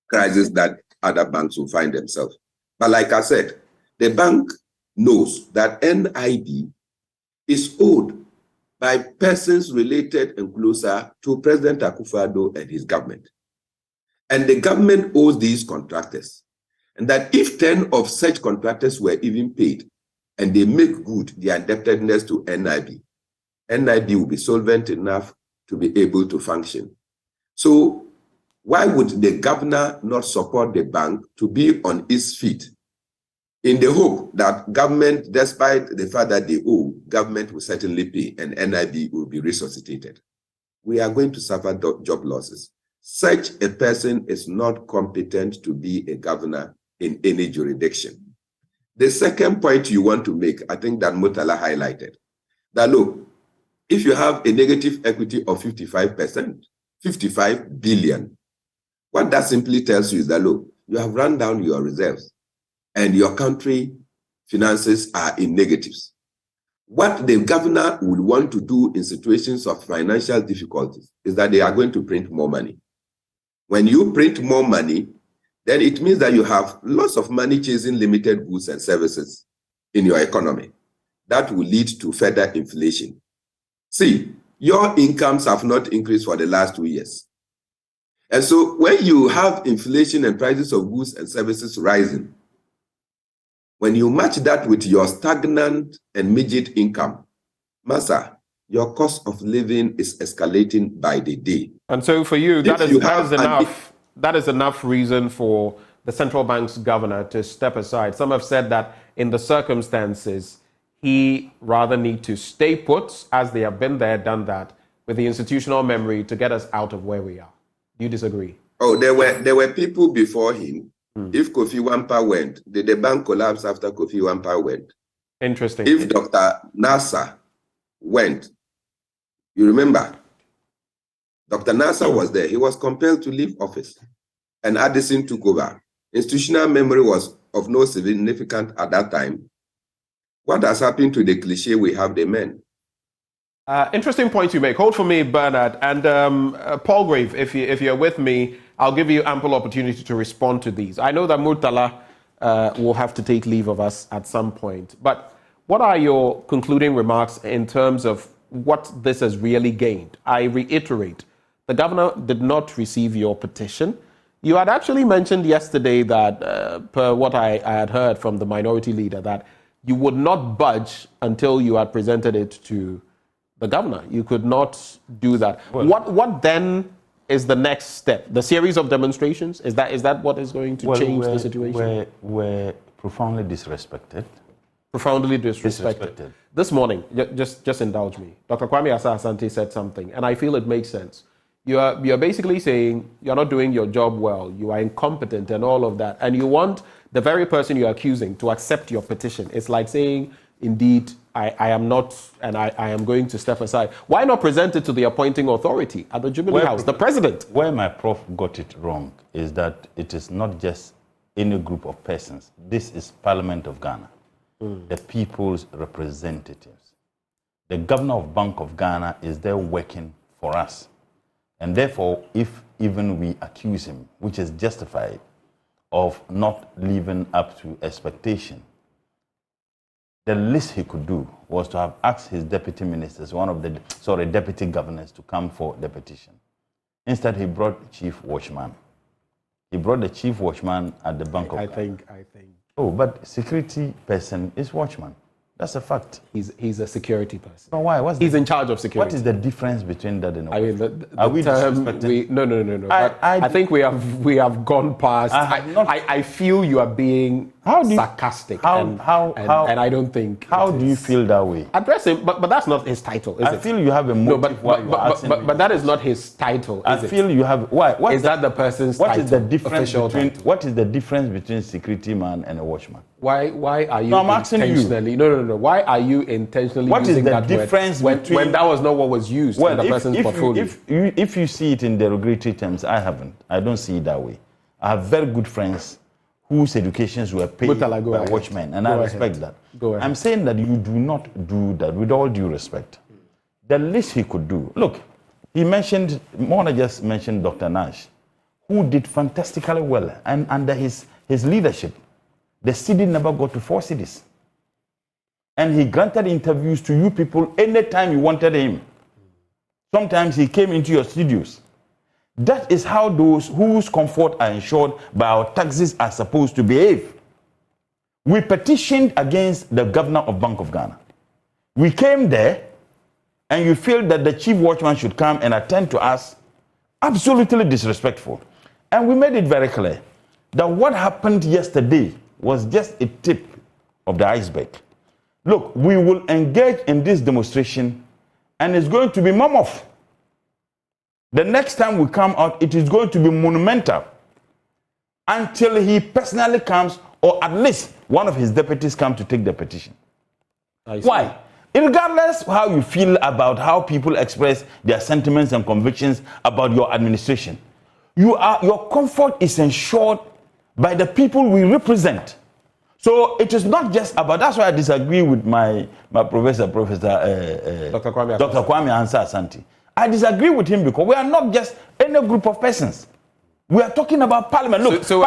crisis that other banks will find themselves? But like I said, the bank knows that NIB is owed by persons related and closer to President Akufo-Addo and his government. And the government owes these contractors. And that if 10 of such contractors were even paid and they make good their indebtedness to NIB, NIB will be solvent enough to be able to function. So why would the governor not support the bank to be on its feet in the hope that government, despite the fact that they owe, government will certainly pay and NIB will be resuscitated? We are going to suffer job losses. Such a person is not competent to be a governor in any jurisdiction. The second point you want to make, I think that Murtala highlighted, that look, if you have a negative equity of 55%, 55 billion, what that simply tells you is that, look, you have run down your reserves and your country finances are in negatives. What the governor would want to do in situations of financial difficulties is that they are going to print more money. When you print more money, then it means that you have lots of money chasing limited goods and services in your economy. That will lead to further inflation. See, your incomes have not increased for the last 2 years. And so when you have inflation and prices of goods and services rising, when you match that with your stagnant and midget income, Massa, your cost of living is escalating by the day. And so for you, that is enough reason for the central bank's governor to step aside. Some have said that in the circumstances, he rather need to stay put, as they have been there, done that, with the institutional memory to get us out of where we are. Do you disagree? Oh, there were people before him. If Kofi Wampa went, did the bank collapse after Kofi Wampa went? Interesting. If Dr. Nasser went, you remember, Dr. Nasser was there. He was compelled to leave office, and Addison took over. Institutional memory was of no significance at that time. What has happened to the cliche we have the men? Interesting point you make. Hold for me, Bernard. And Palgrave, if you're with me, I'll give you ample opportunity to respond to these. I know that Murtala will have to take leave of us at some point. But what are your concluding remarks in terms of what this has really gained? I reiterate, the governor did not receive your petition. You had actually mentioned yesterday that, per what I had heard from the minority leader, that you would not budge until you had presented it to the governor. You could not do that. Well, what then is the next step? The series of demonstrations? Is that what is going to change the situation? We're profoundly disrespected. Profoundly disrespected. This morning, just indulge me. Dr. Kwame Asah-Asante said something, and I feel it makes sense. You're basically saying you're not doing your job well, you are incompetent and all of that, and you want the very person you're accusing to accept your petition. It's like saying, indeed, I am not, and I am going to step aside. Why not present it to the appointing authority at the Jubilee House, the president? Where my prof got it wrong is that it is not just any group of persons. This is Parliament of Ghana, the people's representatives. The governor of Bank of Ghana is there working for us. And therefore, if even we accuse him, which is justified, of not living up to expectation, the least he could do was to have asked his deputy ministers, deputy governors, to come for the petition. Instead, he brought chief watchman. He brought the chief watchman at the Bank of Ghana. I think. Oh, but security person is watchman. That's a fact. He's a security person. But why? He's in charge of security. What is the difference between that and? I mean, are we disrespecting? No. I think we have gone past. I feel you are being sarcastic. And I don't think. How do you feel that way? Address him, but that's not his title, is it? I feel you have a motive. But that is not his title. I feel you have. Why? Is that the person's title? What is the difference between? Title? What is the difference between security man and a watchman? Why are you I'm asking intentionally? you. No. Why are you intentionally using that word? What is the difference when that was not what was used in the person's portfolio? If you see it in derogatory terms, I haven't. I don't see it that way. I have very good friends whose educations were paid by watchmen, and I respect that. Go ahead. I'm saying that you do not do that, with all due respect. The least he could do. Look, Mona just mentioned Dr. Nash, who did fantastically well, and under his leadership, the city never got to 4 cities. And he granted interviews to you people anytime you wanted him. Sometimes he came into your studios. That is how those whose comfort are ensured by our taxes are supposed to behave. We petitioned against the governor of Bank of Ghana. We came there, and you feel that the chief watchman should come and attend to us. Absolutely disrespectful. And we made it very clear that what happened yesterday was just a tip of the iceberg. Look, we will engage in this demonstration, and it's going to be mammoth. The next time we come out, it is going to be monumental until he personally comes, or at least one of his deputies come to take the petition. Why? Regardless of how you feel about how people express their sentiments and convictions about your administration, your comfort is ensured by the people we represent. So it is not just about, that's why I disagree with my Professor Dr. Kwame Asah-Asante. I disagree with him because we are not just any group of persons. We are talking about Parliament. Look, until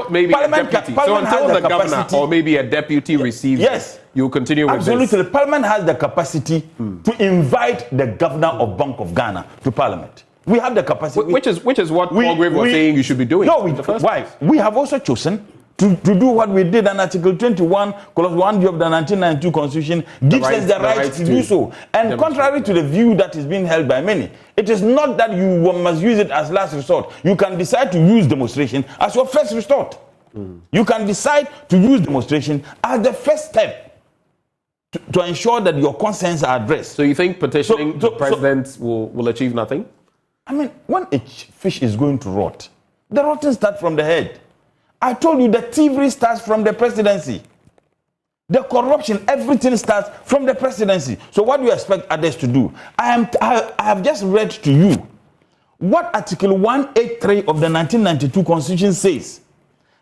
the governor or maybe a deputy receives you continue with absolutely. this. Parliament has the capacity to invite the governor of Bank of Ghana to Parliament. We have the capacity. Which is what Paul Grave was saying you should be doing. No, why? We have also chosen to do what we did, and Article 21, Clause 1 of the 1992 Constitution gives us the right to do so. And contrary to the view that is being held by many, it is not that you must use it as last resort. You can decide to use demonstration as your first resort. You can decide to use demonstration as the first step to ensure that your concerns are addressed. So you think petitioning the president will achieve nothing? I mean, when a fish is going to rot, the rotting starts from the head. I told you the thievery starts from the presidency. The corruption, everything starts from the presidency. So what do you expect others to do? I have just read to you what Article 183 of the 1992 Constitution says.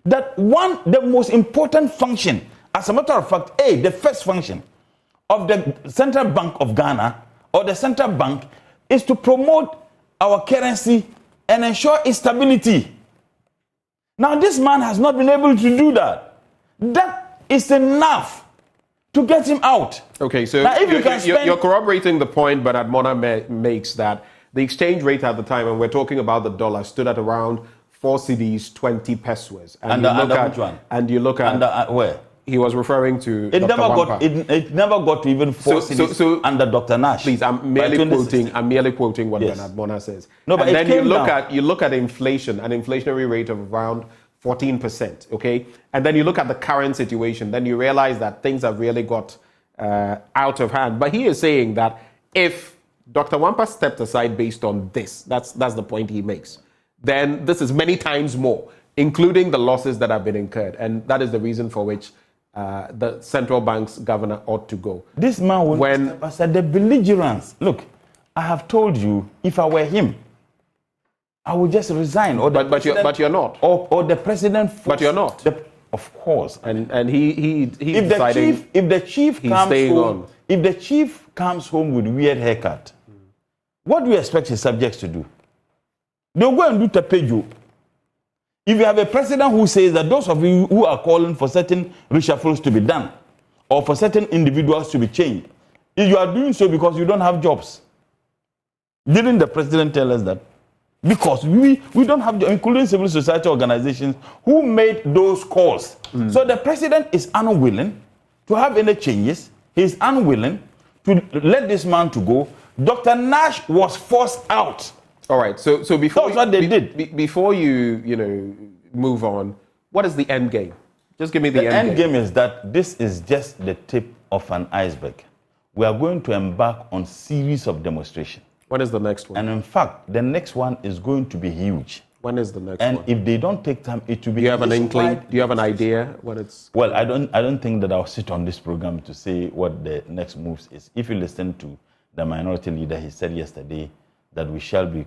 That the most important function, as a matter of fact, the first function of the Central Bank of Ghana or the Central Bank is to promote our currency and ensure its stability. Now, this man has not been able to do that. That is enough to get him out. Okay, so now, if you're corroborating the point, but Admona makes that the exchange rate at the time, and we're talking about the dollar, stood at around 4 cedis, 20 pesos. And which one? And you look at where? He was referring to It Dr. never Wampa. got it never got to even 4 cedis under Dr. Nash. Please, I'm merely quoting what Bernard Bona says. No, but and it then came you look at inflation, an inflationary rate of around 14%. Okay, and then you look at the current situation, then you realize that things have really got out of hand. But he is saying that if Dr. Wampa stepped aside based on this, that's the point he makes, then this is many times more, including the losses that have been incurred, and that is the reason for which the central bank's governor ought to go. This man will said the belligerence. Look, I have told you, if I were him, I would just resign. Or but you're not. Or the president. But you're not. Of course. And he if deciding the chief he's comes staying home, on. If the chief comes home with weird haircut, what do you expect his subjects to do? They'll go and do tapejo. If you have a president who says that those of you who are calling for certain reshuffles to be done or for certain individuals to be changed, if you are doing so because you don't have jobs. Didn't the president tell us that? Because we don't have jobs, including civil society organizations who made those calls. So the president is unwilling to have any changes. He's unwilling to let this man to go. Dr. Nash was forced out. All right. So before that's what they did. Before you move on, what is the end game? Just give me the end game. The end game is that this is just the tip of an iceberg. We are going to embark on series of demonstrations. When is the next one? And in fact, the next one is going to be huge. When is the next one? And if they don't take time, it will be. Do you have an inkling? Do you have an idea when it's? Well, I don't think that I'll sit on this program to say what the next moves is. If you listen to the minority leader, he said yesterday that we shall be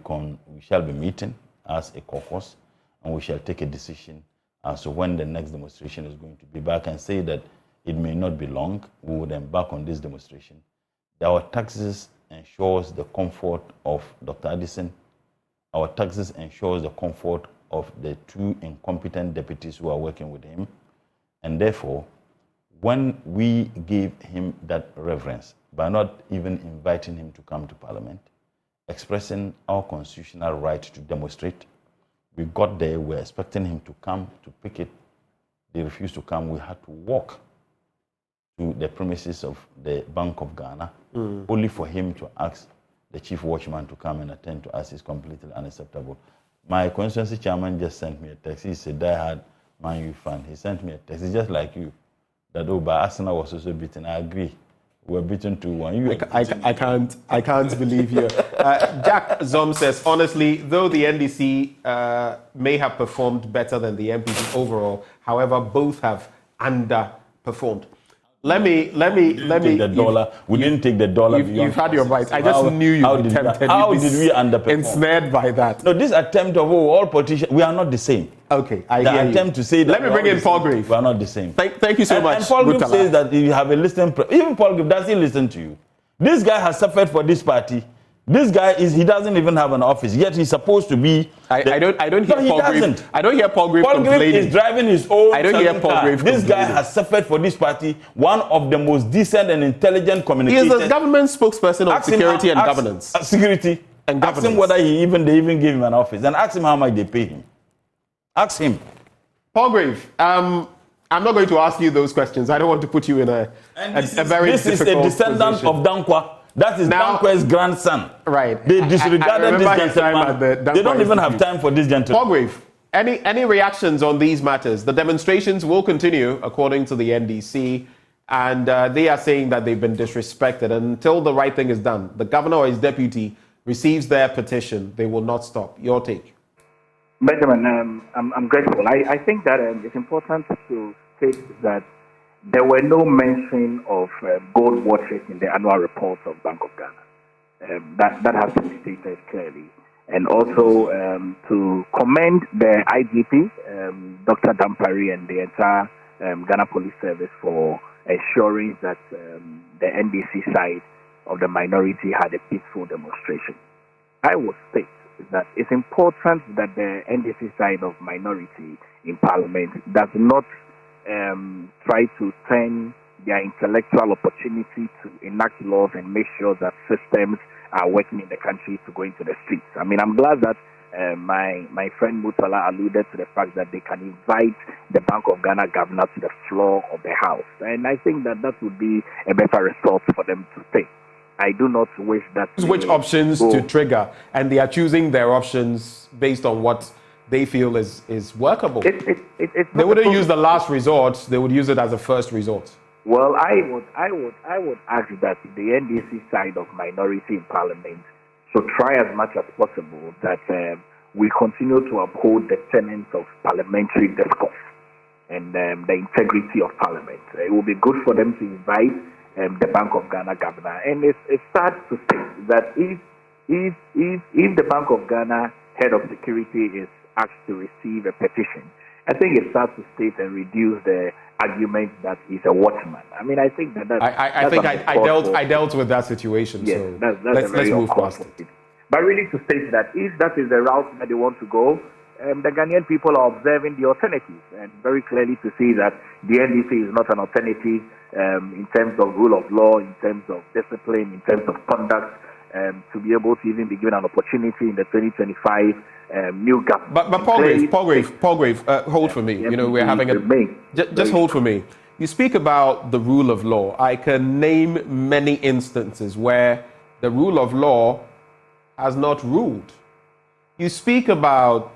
meeting as a caucus, and we shall take a decision as to when the next demonstration is going to be. But I can say that it may not be long. We would embark on this demonstration. Our taxes ensures the comfort of Dr. Addison. Our taxes ensures the comfort of the 2 incompetent deputies who are working with him. And therefore, when we gave him that reverence, by not even inviting him to come to Parliament, expressing our constitutional right to demonstrate, we got there, we were expecting him to come to pick it. They refused to come. We had to walk to the premises of the Bank of Ghana, only for him to ask the chief watchman to come and attend to us is completely unacceptable. My constituency chairman just sent me a text. He's a diehard Man U fan. He sent me a text. It's just like you, that but Arsenal was also beaten. I agree. We were beaten 2-1. I can't believe you. Jack Zom says, honestly, though the NDC may have performed better than the MPP overall, however, both have underperformed. Let me. The dollar. We didn't take the dollar. You've had your bite. I just knew you were tempted. How did we underperform? Ensnared by that. No, this attempt of all politicians, we are not the same. Okay, the attempt to say that. Let me bring in Paul Grave. We are not the same. Thank you so much. And Paul Grave says that you have a listening. Even Paul Grave doesn't listen to you. This guy has suffered for this party. This guy he doesn't even have an office, yet he's supposed to be. I don't hear Paul Grave. I don't hear Paul Grave complaining. Paul Grave is driving his own. I don't hear Paul Grave. This guy has suffered for this party. One of the most decent and intelligent communicators. He is the government spokesperson on security and governance. Security and governance. Ask him whether they even gave him an office, and ask him how much they pay him. Ask him. Paul Grave, I'm not going to ask you those questions. I don't want to put you in a very difficult position. This is a descendant of Dankwa. That is Dankwa's grandson. Right. They disregarded this gentleman. They don't even have time for this gentleman. Paul Grave, any reactions on these matters? The demonstrations will continue, according to the NDC, and they are saying that they've been disrespected. Until the right thing is done, the governor or his deputy receives their petition, they will not stop. Your take? Benjamin, I'm grateful. I think that it's important to state that there were no mention of gold watches in the annual report of Bank of Ghana. That has to be stated clearly. And also to commend the IGP, Dr. Dampari, and the entire Ghana Police Service for ensuring that the NDC side of the minority had a peaceful demonstration. I will state that it's important that the NDC side of minority in Parliament does not try to turn their intellectual opportunity to enact laws and make sure that systems are working in the country to go into the streets. I mean, I'm glad that My friend Mutala alluded to the fact that they can invite the Bank of Ghana governor to the floor of the House. And I think that would be a better result for them to take. I do not wish that. Which options to trigger, and they are choosing their options based on what they feel is workable. They wouldn't use the last resort; they would use it as a first resort. Well, I would argue that the NDC side of minority in Parliament should try as much as possible that we continue to uphold the tenets of parliamentary discourse and the integrity of Parliament. It will be good for them to invite the Bank of Ghana governor, and it's sad to say that if the Bank of Ghana head of security is asked to receive a petition, I think it's sad to state and reduce the argument that he's a watchman. I mean, I think that I dealt with that situation. Yes, so let's move past it. But really, to state that if that is the route that they want to go, the Ghanaian people are observing the alternatives, and very clearly to see that the NDC is not an alternative in terms of rule of law, in terms of discipline, in terms of conduct, to be able to even be given an opportunity in the 2025 new government. But Paul Grave, hold for me. We're having just hold for me. You speak about the rule of law. I can name many instances where the rule of law has not ruled. You speak about,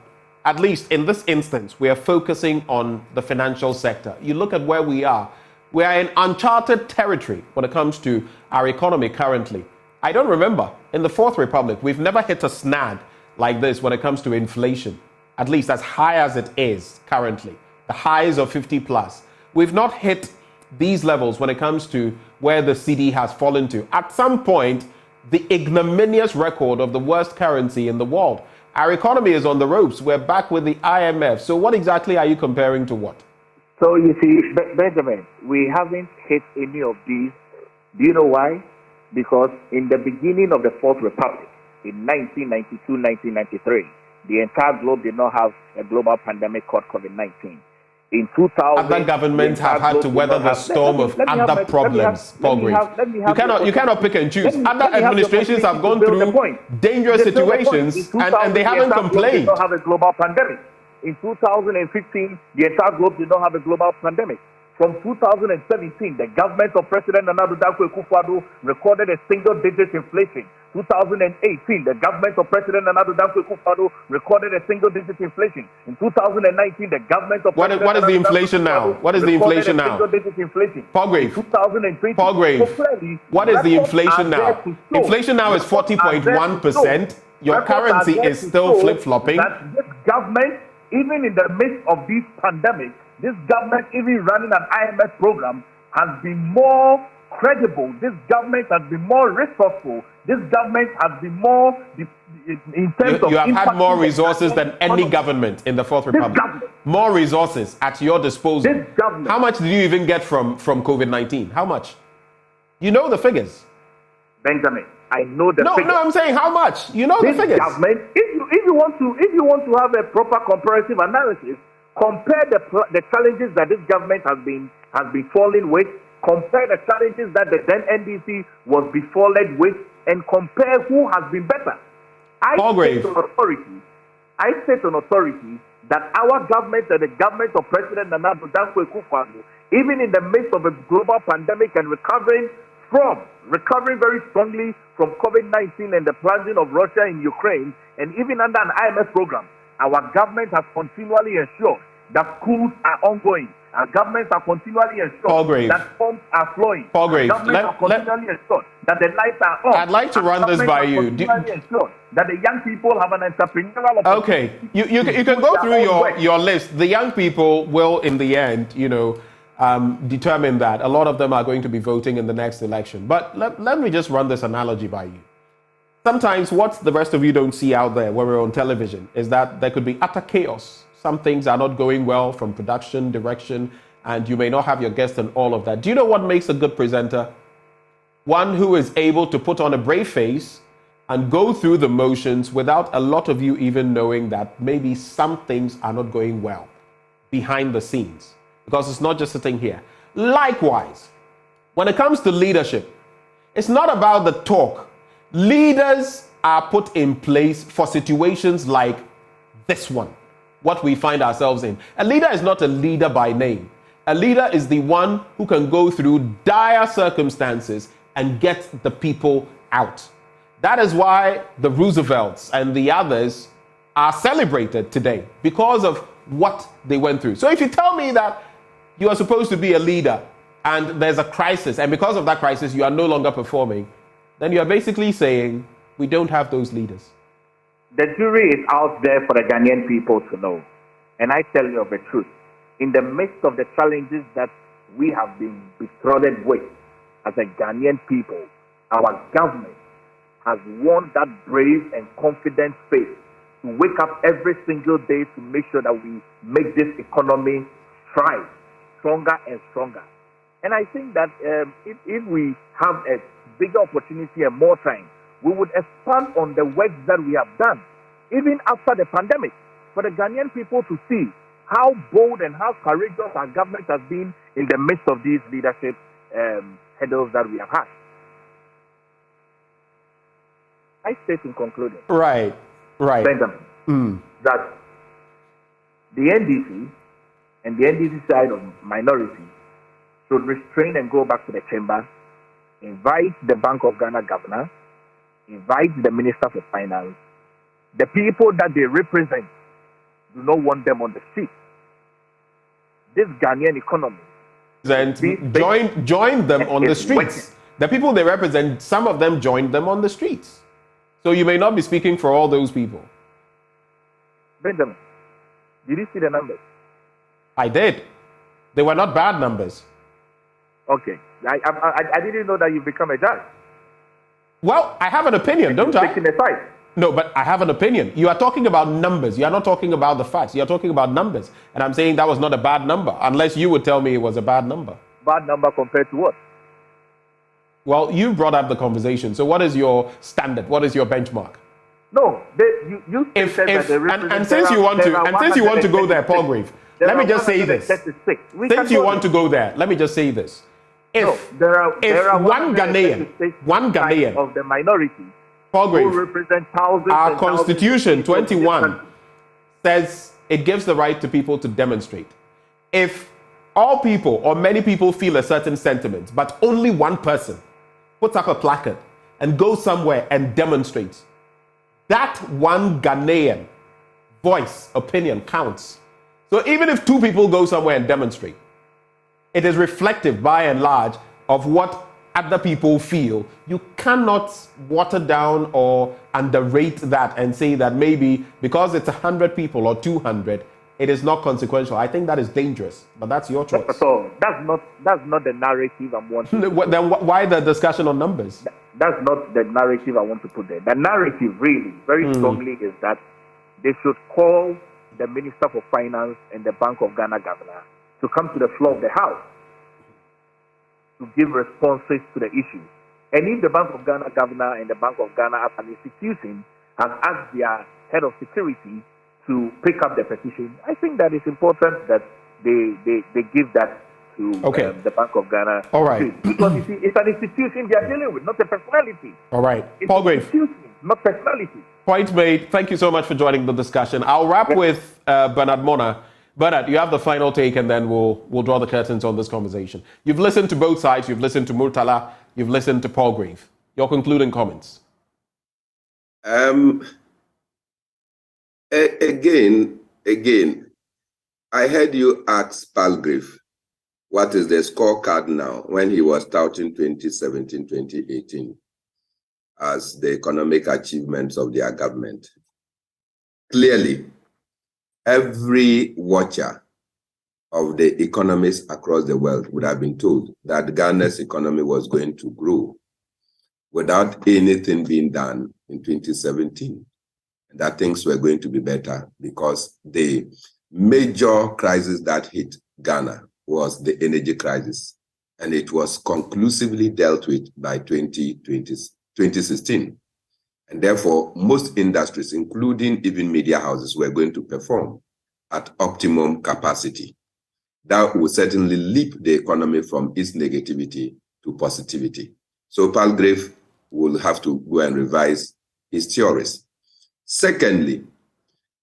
at least in this instance, we are focusing on the financial sector. You look at where we are. We are in uncharted territory when it comes to our economy currently. I don't remember, in the Fourth Republic, we've never hit a snag like this when it comes to inflation, at least as high as it is currently, the highs of 50 plus. We've not hit these levels when it comes to where the cedi has fallen to. At some point, the ignominious record of the worst currency in the world. Our economy is on the ropes. We're back with the IMF. So what exactly are you comparing to what? So you see, Benjamin, we haven't hit any of these. Do you know why? Because in the beginning of the Fourth Republic, in 1992, 1993, the entire globe did not have a global pandemic called COVID-19. In 2000, other governments have had to weather the storm of other problems, Paul Grave. You cannot pick and choose. Other administrations have gone through dangerous situations and they haven't complained. Did not have a global pandemic. In 2015, the entire globe did not have a global pandemic. From 2017, the government of President Nana Addo Dankwa Akufo-Addo recorded a single-digit inflation. 2018, the government of President Nana Addo Dankwa Akufo-Addo recorded a single-digit inflation. In 2019, the government of What is the inflation now? What is the inflation now? Single-digit inflation. Paul Grave. 2020. Paul Grave. What is the inflation now? Inflation now is 40.1%. Your currency is still flip-flopping. That this government, even in the midst of this pandemic, this government, even running an IMF program, has been more credible. This government has been more resourceful. This government has been more, in terms of... You have had more resources than any government in the Fourth Republic. More resources at your disposal. This government. How much did you even get from COVID-19? How much? You know the figures. Benjamin, I know the figures. No, I'm saying how much? You know the figures. Government, if you want to have a proper comparative analysis, compare the challenges that this government has been falling with, compare the challenges that the then NDC was befallen with, and compare who has been better. I state on authority that our government and the government of President Nana Addo Dankwa Akufo-Addo, even in the midst of a global pandemic and recovering very strongly from COVID-19 and the plunging of Russia in Ukraine, and even under an IMF program, our government has continually ensured that schools are ongoing. Our governments are continually ensured that pumps are flowing. Paul Grave, governments are continually ensured that the lights are on. I'd like to run this by you. Ensured that the young people have an entrepreneurial opportunity. Okay, you can go through your list. The young people will, in the end, determine that. A lot of them are going to be voting in the next election. But let me just run this analogy by you. Sometimes what the rest of you don't see out there when we're on television is that there could be utter chaos. Some things are not going well from production, direction, and you may not have your guests and all of that. Do you know what makes a good presenter? One who is able to put on a brave face and go through the motions without a lot of you even knowing that maybe some things are not going well behind the scenes, because it's not just sitting here. Likewise, when it comes to leadership, it's not about the talk. Leaders are put in place for situations like this one, what we find ourselves in. A leader is not a leader by name. A leader is the one who can go through dire circumstances and get the people out. That is why the Roosevelts and the others are celebrated today, because of what they went through. So if you tell me that you are supposed to be a leader and there's a crisis, and because of that crisis you are no longer performing, then you are basically saying we don't have those leaders. The jury is out there for the Ghanaian people to know. And I tell you of the truth. In the midst of the challenges that we have been betrothed with as a Ghanaian people, our government has won that brave and confident faith to wake up every single day to make sure that we make this economy thrive stronger and stronger. And I think that if we have a bigger opportunity and more time, we would expand on the work that we have done, even after the pandemic, for the Ghanaian people to see how bold and how courageous our government has been in the midst of these leadership hurdles that we have had. I state in concluding, Right. Benjamin, that the NDC and the NDC side of minority should restrain and go back to the chamber, invite the Bank of Ghana governor, invite the Minister for Finance. The people that they represent do not want them on the street. This Ghanaian economy. Join them on the streets. The people they represent, some of them joined them on the streets. So you may not be speaking for all those people. Benjamin, did you see the numbers? I did. They were not bad numbers. Okay. I didn't know that you've become a judge. Well, I have an opinion, don't I? Taking a side. No, but I have an opinion. You are talking about numbers. You are not talking about the facts. You are talking about numbers. And I'm saying that was not a bad number, unless you would tell me it was a bad number. Bad number compared to what? Well, you brought up the conversation. So what is your standard? What is your benchmark? No, you said that the and since you want to go there, Paul Grave, let me just say this. Since you want to go there, let me just say this. If one Ghanaian of the minority, Paul Grave, who represent thousands, our Constitution 21 says it gives the right to people to demonstrate. If all people or many people feel a certain sentiment, but only one person puts up a placard and goes somewhere and demonstrates, that one Ghanaian voice, opinion counts. So even if two people go somewhere and demonstrate, it is reflective by and large of what other people feel. You cannot water down or underrate that and say that maybe because it's 100 people or 200, it is not consequential. I think that is dangerous, but that's your choice. So that's not the narrative I'm wanting. Then why the discussion on numbers? That's not the narrative I want to put there. The narrative really, very strongly, is that they should call the Minister for Finance and the Bank of Ghana governor to come to the floor of the House to give responses to the issue. And if the Bank of Ghana governor and the Bank of Ghana as an institution has asked their head of security to pick up the petition, I think that it's important that they give that to the Bank of Ghana. All right. Because you see, it's an institution they are dealing with, not a personality. All right. It's Paul Grave. Not personality. Point made. Thank you so much for joining the discussion. I'll wrap with Bernard Mona. Bernard, you have the final take, and then we'll draw the curtains on this conversation. You've listened to both sides. You've listened to Murtala. You've listened to Paul Grave. Your concluding comments. Again, I heard you ask Palgrave, what is the scorecard now, when he was touting 2017, 2018 as the economic achievements of their government. Clearly, every watcher of the economies across the world would have been told that Ghana's economy was going to grow without anything being done in 2017. That things were going to be better because the major crisis that hit Ghana was the energy crisis, and it was conclusively dealt with by 2016. And therefore, most industries, including even media houses, were going to perform at optimum capacity. That would certainly leap the economy from its negativity to positivity. So Palgrave will have to go and revise his theories. Secondly,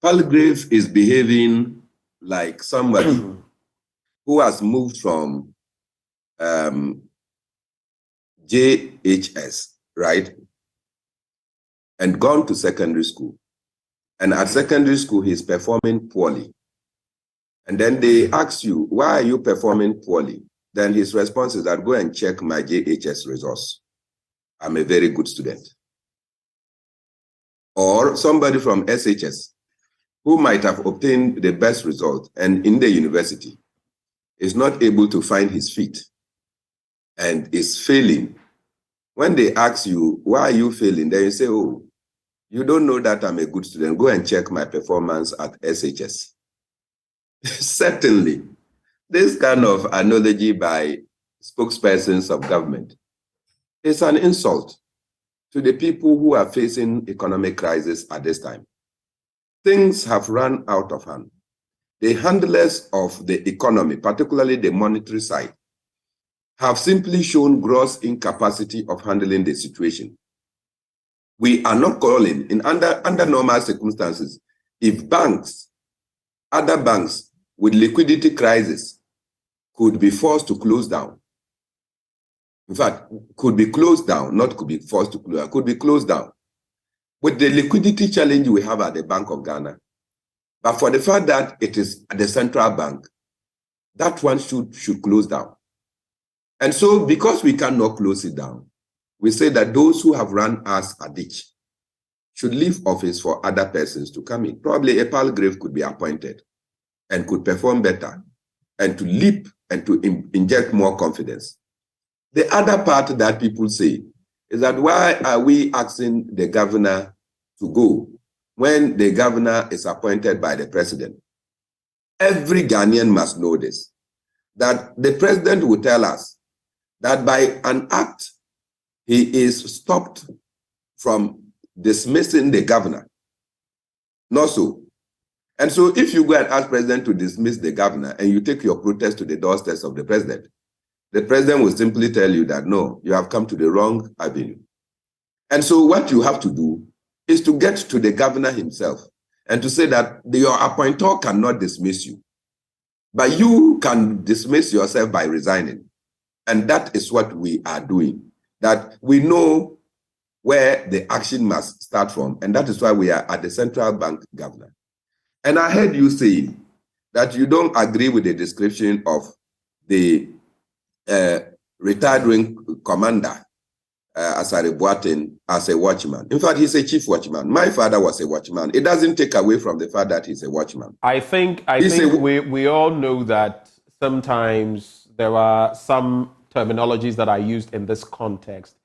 Palgrave is behaving like somebody who has moved from JHS, right, and gone to secondary school. And at secondary school, he's performing poorly. And then they ask you, why are you performing poorly? Then his response is that, go and check my JHS results. I'm a very good student. Or somebody from SHS who might have obtained the best result and in the university is not able to find his feet and is failing. When they ask you, why are you failing? Then you say, oh, you don't know that I'm a good student. Go and check my performance at SHS. Certainly, this kind of analogy by spokespersons of government is an insult to the people who are facing economic crisis at this time. Things have run out of hand. The handlers of the economy, particularly the monetary side, have simply shown gross incapacity of handling the situation. We are not calling, under normal circumstances, if banks, other banks with liquidity crisis could be forced to close down. In fact, could be closed down, not could be forced to close, could be closed down. With the liquidity challenge we have at the Bank of Ghana, but for the fact that it is at the central bank, that one should close down. And so because we cannot close it down, we say that those who have run us a ditch should leave office for other persons to come in. Probably a Palgrave could be appointed and could perform better and to leap and to inject more confidence. The other part that people say is that why are we asking the governor to go when the governor is appointed by the president? Every Ghanaian must know this, that the president will tell us that by an act, he is stopped from dismissing the governor. Not so. And so if you go and ask president to dismiss the governor and you take your protest to the doorsteps of the president will simply tell you that, no, you have come to the wrong avenue. And so what you have to do is to get to the governor himself and to say that your appointer cannot dismiss you, but you can dismiss yourself by resigning. And that is what we are doing, that we know where the action must start from. And that is why we are at the central bank governor. And I heard you saying that you don't agree with the description of the retired wing commander, Asare Boateng, as a watchman. In fact, he's a chief watchman. My father was a watchman. It doesn't take away from the fact that he's a watchman. I think we all know that sometimes there are some terminologies that are used in this context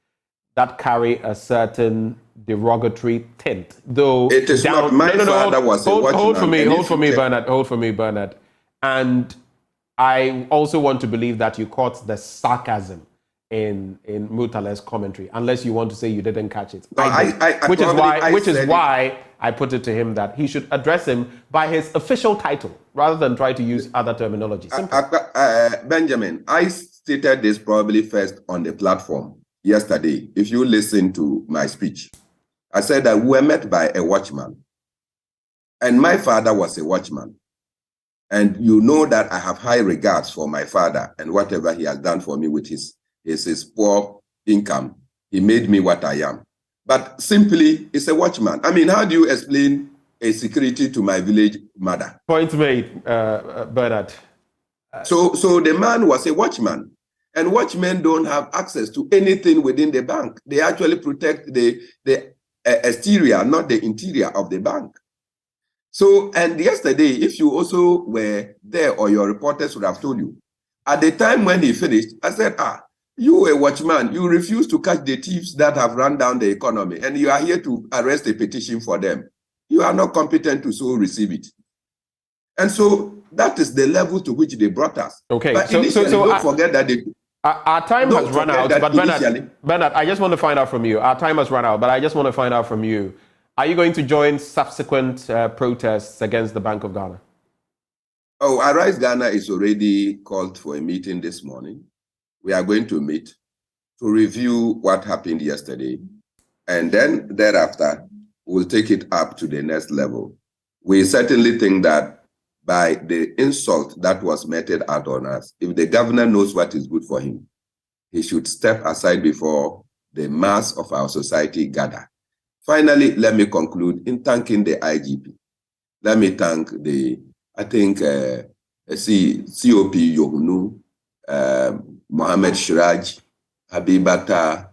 that carry a certain derogatory tint. Though it is not. My father was a watchman. Hold for me, Bernard. And I also want to believe that you caught the sarcasm in Murtala's commentary, unless you want to say you didn't catch it. No, which is why I put it to him that he should address him by his official title rather than try to use other terminology. Benjamin, I stated this probably first on the platform yesterday. If you listen to my speech, I said that we were met by a watchman, and my father was a watchman. And you know that I have high regards for my father and whatever he has done for me with his poor income. He made me what I am. But simply, it's a watchman. I mean, how do you explain a security to my village mother? Point made, Bernard. So the man was a watchman. And watchmen don't have access to anything within the bank. They actually protect the exterior, not the interior of the bank. So, and yesterday, if you also were there or your reporters would have told you, at the time when he finished, I said, you a watchman, you refuse to catch the thieves that have run down the economy, and you are here to arrest a petition for them. You are not competent to so receive it. And so that is the level to which they brought us. Okay, but don't forget that our time has run out, but Bernard, I just want to find out from you. Our time has run out, but I just want to find out from you. Are you going to join subsequent protests against the Bank of Ghana? Oh, Arise Ghana is already called for a meeting this morning. We are going to meet to review what happened yesterday And then thereafter, we'll take it up to the next level. We certainly think that by the insult that was meted out on us, if the governor knows what is good for him, he should step aside before the mass of our society gather. Finally, let me conclude in thanking the IGP. Let me thank COP Yohunu, Mohammed Shiraj, Habibata,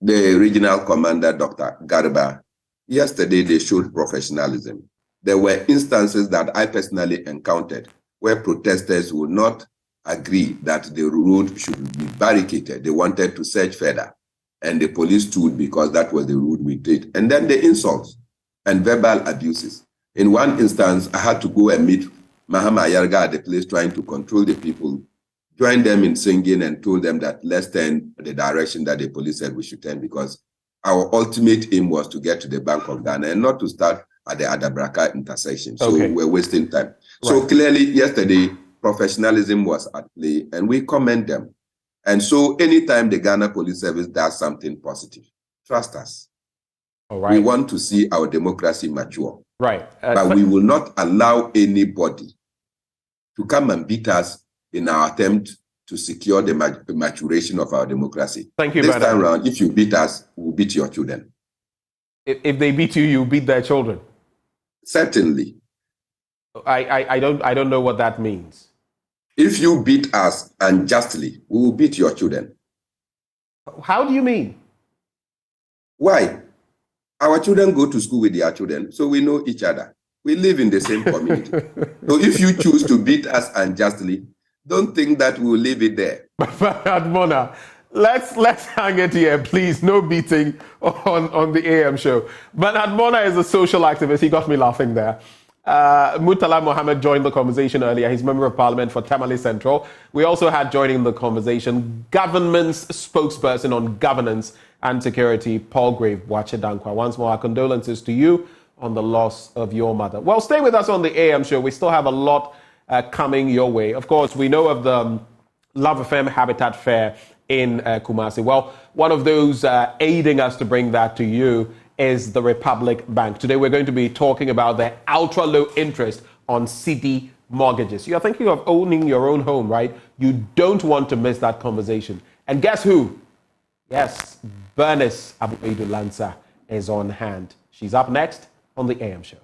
the regional commander, Dr. Garba. Yesterday, they showed professionalism. There were instances that I personally encountered where protesters would not agree that the road should be barricaded. They wanted to search further, and the police stood because that was the route we did. And then the insults and verbal abuses. In one instance, I had to go and meet Mahama Yarga at the place trying to control the people, join them in singing and told them that let's turn the direction that the police said we should turn, because our ultimate aim was to get to the Bank of Ghana and not to start at the Adabraka intersection. So we're wasting time. Right. So clearly yesterday, professionalism was at play and we commend them. And so anytime the Ghana Police Service does something positive, trust us. All right. We want to see our democracy mature. Right. But we will not allow anybody to come and beat us in our attempt to secure the maturation of our democracy. Thank you, This time around, if you beat us, we'll beat your children. If they beat you, you beat their children. Certainly. I don't know what that means. If you beat us unjustly, we will beat your children. How do you mean? Why? Our children go to school with their children, so we know each other. We live in the same community. So if you choose to beat us unjustly, don't think that we'll leave it there. Admona, let's hang it here, please. No beating on the AM show. But Admona is a social activist. He got me laughing there. Murtala Mohammed joined the conversation earlier. He's Member of Parliament for Tamale Central. We also had joining the conversation government's spokesperson on governance and security, Palgrave Wachedankwa. Once more, our condolences to you on the loss of your mother. Well, stay with us on the AM show. We still have a lot coming your way. Of course, we know of the Love FM Habitat Fair in Kumasi. Well, one of those aiding us to bring that to you is the Republic Bank. Today, we're going to be talking about the ultra low interest on city mortgages. You're thinking of owning your own home, right? You don't want to miss that conversation. And guess who? Yes, Bernice Abu Lansa is on hand. She's up next on the AM show.